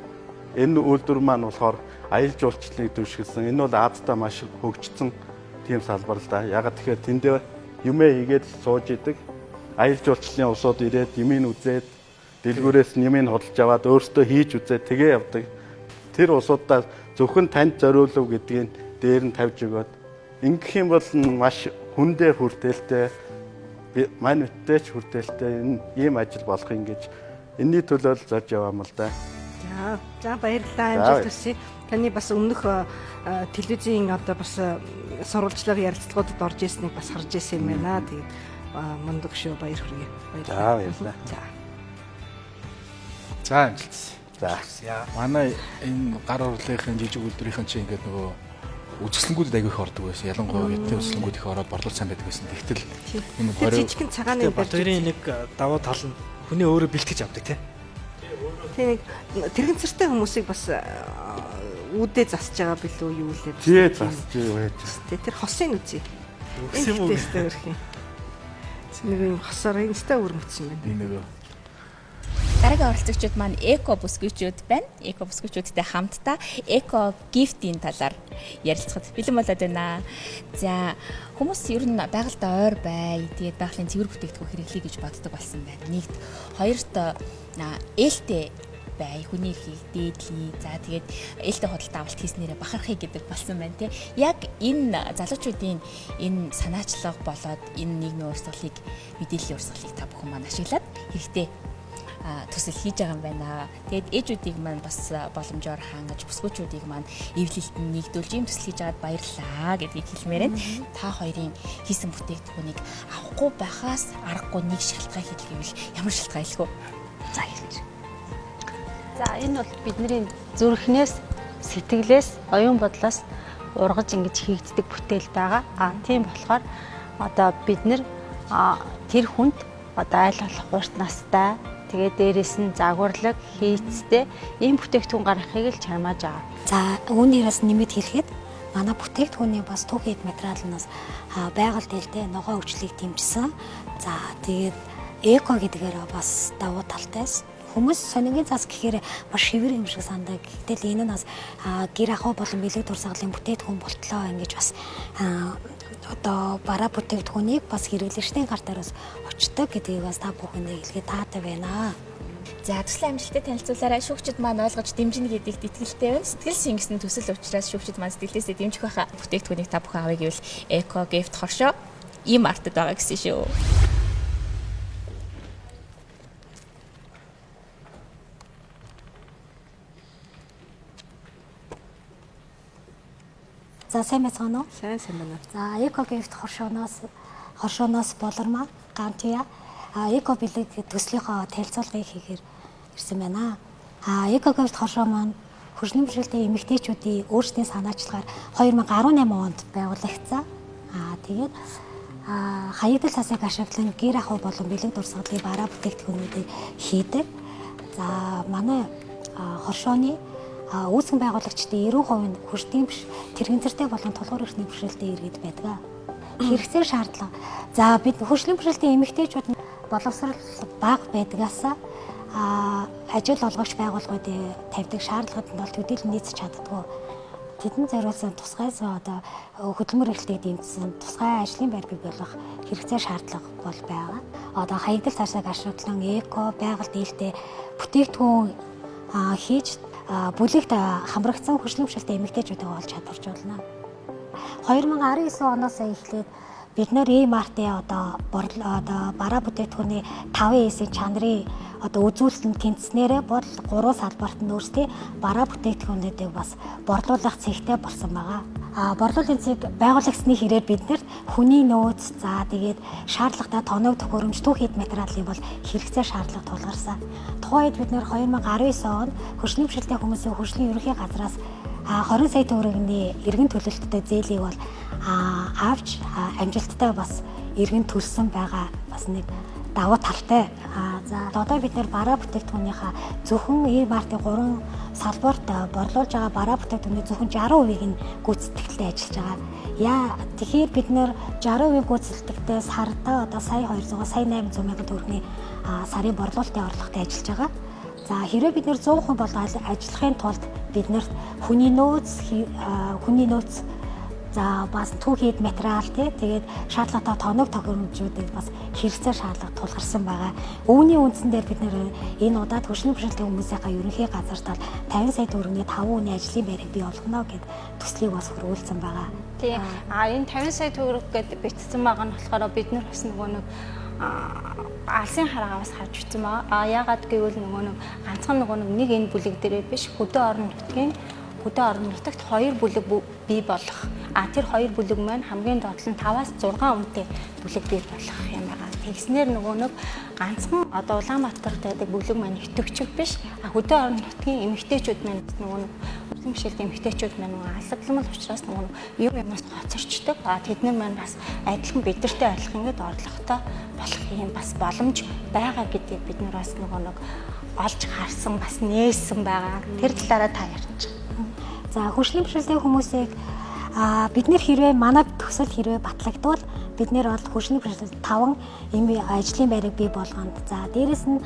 Энэ үйлдвэр маань болохоор аялал жуулчлалыг дэвшүүлсэн. Энэ бол Аазтай маш хөгжсөн тийм салбар л да. Ягаад тэгэхээр тэндээ юмээ хийгээд сууж идэг. Аялал жуулчлалын улсууд ирээд юмыг үзээд дэлгүүрээс юмыг худалж аваад өөрсдөө хийж үзээд тэгээ явдаг. Тэр улсуудаа зөвхөн танд зориулв гэдгийг дээр нь тавьж өгөөд ингэх юм бол маш хүндээ хүртээлтэй маань үттэйч хүртээлтэй энэ ийм ажил болох юм гэж энэний төлөө л зорж яваам л да. За баярлалаа амжилт хүсье. Таны бас өмнөх телевизийн одоо бас сурвалжлага ярилцлагуудад орж ирснийг бас харж ирсэн юм байна. Тэгээд мундаг шүү, баяр хүргэе. За баярлалаа. За амжилт. За манай энэ гар урлынхын жижиг үйлдвэрийн чинь ингээд нөгөө үзэсгэлэнгүүдэд аягүй их ордог байсан. Ялангуяа ядтай үзэсгэлэнгүүд их ороод борлуулалт сайн байдаг байсан. Тэгтэл энэ 20 жижигхэн цагааны батарейн нэг давуу тал нь хүний өөрөө бэлтгэж авдаг тийм. Тэг тэрэгцэртэй хүмүүсийг бас үүдээ засж байгаа билүү юу лээ. Тий засж байж. Тэр хосын үзье. Үгс юм уу гэдэг юм. Нэг юм хосоор инстаа өрмөцсөн байна. Энэ нөгөө Дараагийн оролцогчид маань эко бүсгүйчүүд байна. Эко бүсгүйчүүдтэй хамтдаа эко гифтийн талаар ярилцахад бэлэн болоод байна. За хүмүүс ер нь байгальтай ойр бай, тэгээд байгалийн цэвэр бүтээгдэхүүн хэрэглэе гэж боддог болсон байна. Нэгт, хоёрт ээлтэй бай, хүний эрхийг дээдлэе. За тэгээд ээлтэй худалдаа авалт хийснээрээ бахархыг гэдэг болсон байна тий. Яг энэ залуучуудын энэ санаачлага болоод энэ нийгмийн урсгалыг, мэдээллийн урсгалыг та бүхэн маань ашиглаад хэрэгтэй төсөл хийж байгаа юм байна. Тэгээд ээжүүдийг маань бас боломжоор хангаж, бүсгүүчүүдийг маань эвлэлтэнд нэгдүүлж ийм төсөл хийж байгаад баярлалаа гэдгийг хэлмээр байна. Та хоёрын хийсэн бүтээгдэхүүнийг авахгүй байхаас аргагүй нэг шалтгаан хэлгээвэл ямар шалтгаан хэлэх вэ? За хэлж. За энэ бол бидний зүрхнээс, сэтгэлээс, оюун бодлоос ургаж ингэж хийгддэг бүтээл байгаа. Тийм болохоор одоо бид нэр тэр хүнд одоо айл болох урт настай тэгээд дээрэс нь загварлаг, хийцтэй ийм бүтээгдэхүүн гаргахыг л чармааж байгаа. За үүнийхээс нэмэт хэлэхэд манай бүтээгдэхүүний бас төв хэд материалнаас байгаль дэлтэй ногоо өвчлийг дэмжсэн. За тэгээд эко гэдгээр бас давуу талтай. Хүмүүс сонигийн цас гэхээр маш хэвэр юм шиг сандаг. Гэтэл энэ нь бас гэр ахуй болон бэлэг дурсгалын бүтээгдэхүүн болтлоо ингэж бас одоо бараа бүтээгдэхүүнийг бас хэрэглэгчдийн гар дээрээс очдог гэдгийг бас та бүхэндээ хэлгээд таатай байна. За төслийн амжилттай танилцуулаарай. Шүүгчид маань ойлгож дэмжинэ гэдэгт итгэлтэй байна. Сэтгэл шингэсэн төсөл учраас шүүгчид маань сэтгэлээсээ дэмжих байхаа бүтээгдэхүүнийг та бүхэн авъя гэвэл эко гифт хоршоо ийм артад байгаа гэсэн шүү. За сайн байна уу? Сайн байна. За эко гифт хоршооноос болормаа гантия эко бэлэг төслийнхөө танилцуулгыг хийхээр ирсэн байна. Эко гифт хоршоо маань хөгжлийн бэрхшээлтэй эмэгтэйчүүдийн өөрсдийн санаачлагаар 2018 онд байгуулагдсан. Тэгээд хаягдал цасыг ашиглан гэр ахуй болон бэлэг дурсгалын бараа бүтээгдэхүүнүүдийг хийдэг. За манай хоршооны үүсгэн байгуулагчдын 90% нь хөгжлийн тэрэгцэртэй болон тулгуур эрхний бэрхшээлтэй иргэд байдаг. Хэрэгцээ шаардлага. За бид хөгжлийн бэрхшээлтэй эмэгтэйчүүд боловсрол бага байдгаас ажил олгогч байгууллагуудын тавьдаг шаардлагад нь бол төдийлөн нийцэж чаддгүй. Тэдэнд зориулсан тусгай одоо хөдөлмөр эрхлэлийг дэмжсэн тусгай ажлын байр бий болох хэрэгцээ шаардлага бол байгаа. Одоо хаягдал цаасыг ашиглан эко байгаль дээлтэй бүтээгдэхүүн хийж бүлэгт хамрагдсан хөгжлийн бэрхшээлтэй эмэгтэйчүүдийг олж чадварч болно. 2019 оноос эхлээд бид нэр E-Mart-ийн одоо бараа бүтээгдэхүүний 5S-ийн чанарын одоо үзүүлэлтэнд тэнцснээрээ бол 3 салбарт нь өөрсдийн бараа бүтээгдэхүүнүүдийг бас борлуулах цэгтэй болсон байгаа. Борлуулалтын цэг байгуулагдсны хэрээр бид нэр хүний нөөц за тэгээд шаардлагатай тоног төхөөрөмж түүхийд материалын бол хэрэгцээ шаардлага тулгарсан. Тухайн үед бид нэр 2019 онд хөгжлийн бэрхшээлтэй хүмүүсийн хөгжлийн ерөнхий газраас 20 сая төгрөгийн эргэн төлөлттэй зээлийг бол авч амжилттай бас эргэн төлсөн байгаа бас нэг давуу талтай. За одоо бид нэр бараа бүтээгдэхүүнийхээ зөвхөн E-Mart-ийн 3 салбарт борлуулж байгаа бараа бүтээгдэхүүний зөвхөн 60%-ийг нь гүйцэтгэлтэй ажиллаж байгаа. Тэгэхээр бид нэр 60% гүйцэтгэлтэй сартаа одоо сая 200 сая 800 мянган төгрөгийн сарын борлуулалтын орлоготой ажиллаж байгаа. За хэрвээ бид нэр 100% бол ажиллахын тулд бид нэр хүний нөөц за бас түүхийд материал тэгээд шаардлагатай тоног тохиромжуудыг бас хэрэгцээ шаардлага тулгарсан байгаа. Үүний үндсэн дээр бид энэ удаад хөгжлийн бэрхшээлтэй хүмүүсийнхаа ерөнхий газарт 50 сая төгрөгийн 5 хүний ажлын байрыг бий болгоно гэд төслийг бас хөрвүүлсэн байгаа. Тий. Энэ 50 сая төгрөг гэд бичсэн байгаа нь болохоор бид нар бас нөгөө нэг алсын хараагаас харж бичсэн байгаа. Яагаад гэвэл нөгөө нэг ганцхан нөгөө нэг энэ бүлэг дээрээ биш хөдөө орон нутагт 2 бүлэг бий болох. Тэр 2 бүлэг маань хамгийн доод нь 5-аас 6 үнэтэй бүлэг бий болох юм байгаа. Тэгснээр нөгөө нэг ганцхан одоо Улаанбаатарт байдаг бүлэг маань итгэвчиг биш. Хөдөө орон нутгийн эмэгтэйчүүд маань нөгөө нэг хөгжлийн бэрхшээлтэй эмэгтэйчүүд маань алсагламал учраас нөгөө юм юмнаас хоцорчдөг. Тэднэр маань бас адилхан бидэртэй адилхан ингээд орлоготой болох юм бас боломж байгаа гэдгийг бид нар бас нөгөө нэг олж харсан бас нээсэн байгаа. Тэр талаараа та ярьж. За хөгжлийн бэрхшээлтэй хүмүүсийг бид нэр хэрвээ манай төсөл хэрвээ батлагдвал бид нэр бол хөгжлийн бэрхшээлтэй 5 ажлын байрыг бий болгоно. За дээрэс нь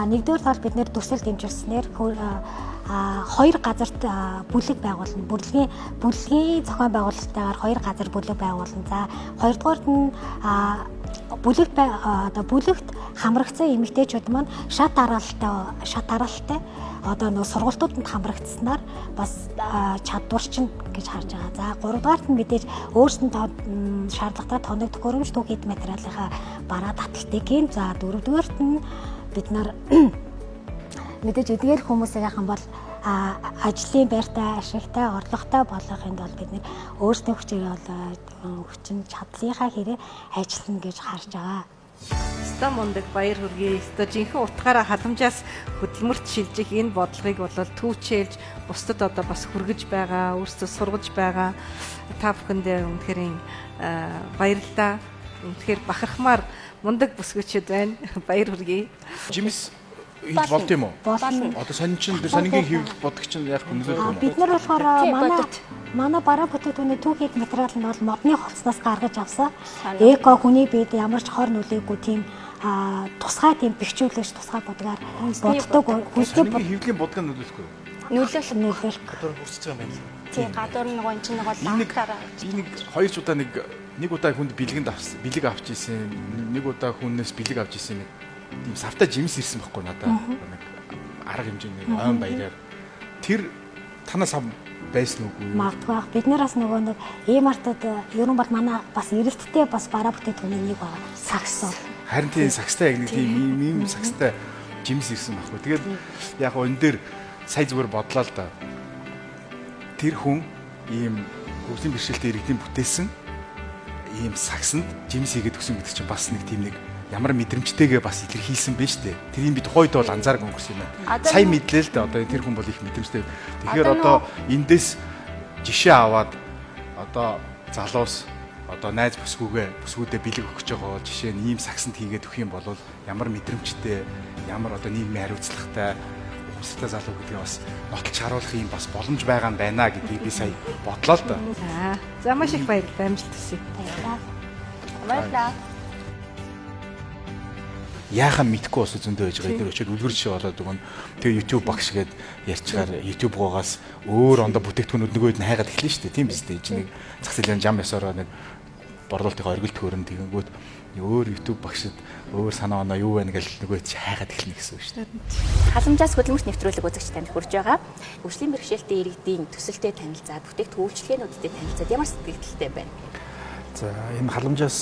нэгдүгээр тал бид нэр төсөл дэмжүүлснээр 2 газарт бүлэг байгуулна. Бүлгийн зохион байгуулалтаар 2 газар бүлэг байгуулна. За хоёрдугаарт нь бүлэгт хамрагдсан эмэгтэйчүүд маань шат дараалалтай одоо нөө сургалтуудад хамрагдсанаар бас чадварчин гэж харж байгаа. За гуравдугаарт нь мэдээж өөрсдөд шаардлагатай тоног төхөөрөмж түүхийд материалынхаа бараа таталтыг хийн. За дөрөвдүгээрт нь бид нар мэдээж эдгээр хүмүүсийн яхан бол ажлын байртай, ашигтай, орлоготой болгохын тулд бид нэр өөрсдөө хүчин чадлынхаа хэрэг ажиллана гэж харж байгаа. Ста мундаг баяр хүргэе. Ста жинхэнэ утгаараа халамжаас хөдөлмөрт шилжих энэ бодлогыг бол түүчээлж бусдад одоо бас хүргэж байгаа, өөрсдөө сургаж байгаа. Та бүхэндээ үнэхээр баярлалаа. Үнэхээр бахархмаар мундаг бүсгүйчүүд байна. Баяр хүргэе. Жимс хийж болд юм уу? Одоо сонингийн хэвлэл бодгч нь яг нөлөөлөх юм. Бид нар болохоор манай бараа бүтээгдэхүүний түүхийд материал нь бол модны холцноос гаргаж авсан. Эко хүний биед ямар ч хор нөлөөгүй тийм тусгай тийм бэхжүүлэгч тусгай бодгаар боддог. Хэвлэлийн бодлого нөлөөлөхгүй. Нөлөөлөх. Гадуур хурцж байгаа юм байна. Тий, гадуур нэг чинь нэг бол ланкаараа. Нэг хоёр ч удаа нэг удаа хүнд бэлэг авч ийсэн, нэг удаа хүнээс бэлэг авч ийсэн нэг тийм савтай жимс ирсэн байхгүй надаа. Нэг арга хэмжээний ойн баяраар тэр танаас байсан үгүй. Магадгүй. Бид нараас нөгөө нэг E-Mart-д ерөн бол манай бас эрэлттэй бас бараа бүтээгдэхүүний нэг байгаа. Сакс. Харин тийм сакстай яг нэг тийм ийм сакстай жимс ирсэн байхгүй. Тэгээд яг энэ дээр сая зүгээр бодлоо л да. Тэр хүн ийм хөгжлийн бэрхшээлтэй иргэдийн бүтээсэн ийм саксанд жимс хийгээд өгсөн гэдэг чинь бас нэг тийм нэг ямар мэдрэмжтэйгээ бас илэрхийлсэн байж тээ. Тэрийг би тухайд бол анзааргүй өнгөрсөн юм байна. Сайн мэдлээ л дээ. Одоо тэр хүн бол их мэдрэмжтэй. Тэгэхээр одоо эндээс жишээ аваад одоо залуус одоо найз бүсгүүдээ бэлэг өгч байгаа жишээ нь ийм саксанд хийгээд өгөх юм бол ямар мэдрэмжтэй, ямар одоо нийгмийн хариуцлагатай өсөлтөө залуу гэдгийг бас нотолж харуулах юм бас боломж байгаа юм байна гэдгийг би сая бодлоо л доо. За маш их баярлалаа. Амжилт хүсье. Баярлалаа. Яахан мэдхгүй ус зөндөө байж байгаа. Эдгээр очиод үлгэр жишээ болоод өгөн. Тэгээ YouTube багш гээд ярьчаар YouTube гоогаас өөр ондоо бүтээгдэхүүнүүд нөгөөд нь хайгаад эхлэн шүү дээ. Тийм биз дээ. Чи нэг зах зээлийн зам ёсороо нэг борлуулалтын оргилд хөрөн тэгэнгүүт өөр YouTube багшид өөр санаа оноо юу байна гэж нөгөө хайгаад эхэлнэ гэсэн үг шүү дээ. Халамжаас хөдөлмөрт нэвтрүүлэг үзэгч танд хүрж байгаа. Хөгжлийн бэрхшээлтэй иргэдийн төсөлтэй танилцаад бүтээгдэхүүнчлэгээнүүдтэй танилцаад ямар сэтгэлдэлтэй байна? За энэ халамжаас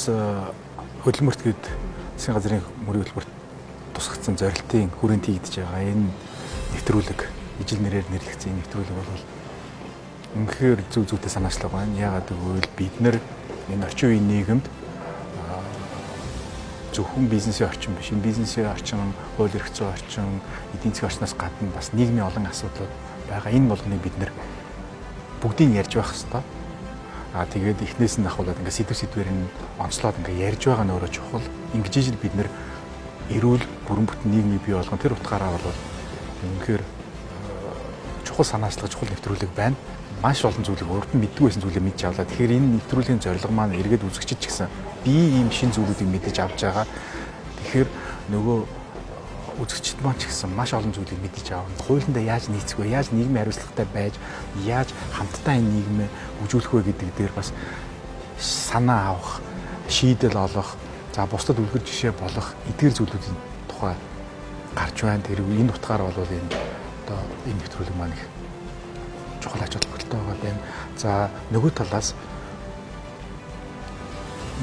хөдөлмөрт гээд засгийн газрын мөрийн хөтөлбөрт тусгацсан зорилтын хүрээнд хийгдэж байгаа энэ нэвтрүүлэг ижил нэрээр нэрлэгдсэн нэвтрүүлэг бол үнэхээр зөв зүйтэй санаачлаг байна. Яагаад гэвэл бид нар энэ орчин үеийн нийгэмд зөвхөн бизнесийн орчин биш, энэ бизнесийн орчин, хууль эрх зүйн орчин, эдийн засгийн орчноос гадна бас нийгмийн олон асуудлууд байгаа. Энэ болгоныг бид нар бүгдийг ярьж байх хэрэгтэй. Тэгээд эхнээс нь ахуулаад ингээ сэдвээр нь онцлоод ингээ ярьж байгаа нь өөрөө чухал. Ингэж ижил бид нар эрүүл бүрэн бүтэн нийгмийг бий болгон тэр утгаараа бол үнэхээр чухал санаачлаг, чухал нэвтрүүлэг байна. Маш олон зүйлийг урд нь мэддэг байсан зүйлээ мэдж авлаа. Тэгэхээр энэ нэвтрүүлгийн зорилго маань эргээд үзэгчид ч гэсэн би ийм шин зүйлүүдийг мэдэж авч байгаа. Тэгэхээр нөгөө үзэгчид маань ч гэсэн маш олон зүйлийг мэдэж авна. Хуулиндаа яаж нийцэх вэ? Яаж нийгмийн хариуцлагатай байж, яаж хамтдаа энэ нийгмээ хөгжүүлэх вэ гэдэг дээр бас санаа авах, шийдэл олох, за бусдад үлгэр жишээ болох эдгээр зүйлүүдийн тухай гарч байна. Тэр энэ утгаар бол энэ одоо энэ нэвтрүүлэг маань их чухал ач холбогдолтой байгаа байна. За нөгөө талаас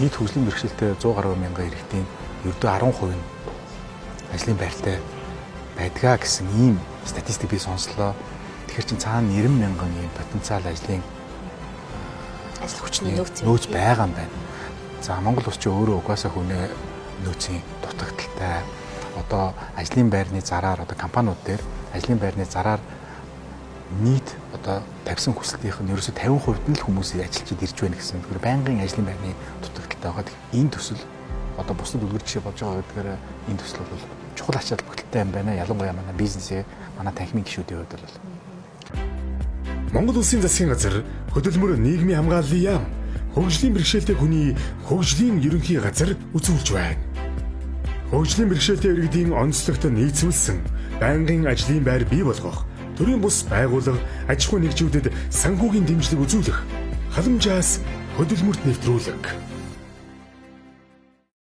нийт хөгжлийн бэрхшээлтэй 100 гаруй мянган иргэдийн ердөө 10% нь ажлын байртай байдгаа гэсэн ийм статистик би сонслоо. Тэгэхээр чин цаана 90 мянган ийм потенциал ажлын ажил хүчний нөөц байгаа юм байна. За Монгол улс чинь өөрөө угаасаа хүнээ нөөцийн дутагдaltaй. Одоо ажлын байрны зараар одоо компаниуд дээр ажлын байрны зараар нийт одоо тавьсан хүсэлтийнх нь ерөөсө 50% нь л хүмүүсийг ажилчид ирж байна гэсэн. Тэгэхээр байнгын ажлын байрны дутагдaltaй байгаа. Энэ төсөл одоо бусдад үлгэр жишээ болж байгаа гэдгээр энэ төсөл бол чухал ач холбогдолтой юм байна. Ялангуяа манай бизнесээ, манай танхимын гишүүдийн хувьд бол Монгол Улсын засгийн газар хөдөлмөр нийгмийн хамгааллын яам хөгжлийн бэрхшээлтэй хүний хөгжлийн ерөнхий газар үзүүлж байна. Хөгжлийн бэрхшээлтэй иргэдийн онцлогт нийцүүлсэн байнгын ажлын байр бий болгох, төрийн бус байгууллага, аж ахуй нэгжүүдэд санхүүгийн дэмжлэг үзүүлэх, халамжаас хөдөлмөрт нэвтрүүлэг.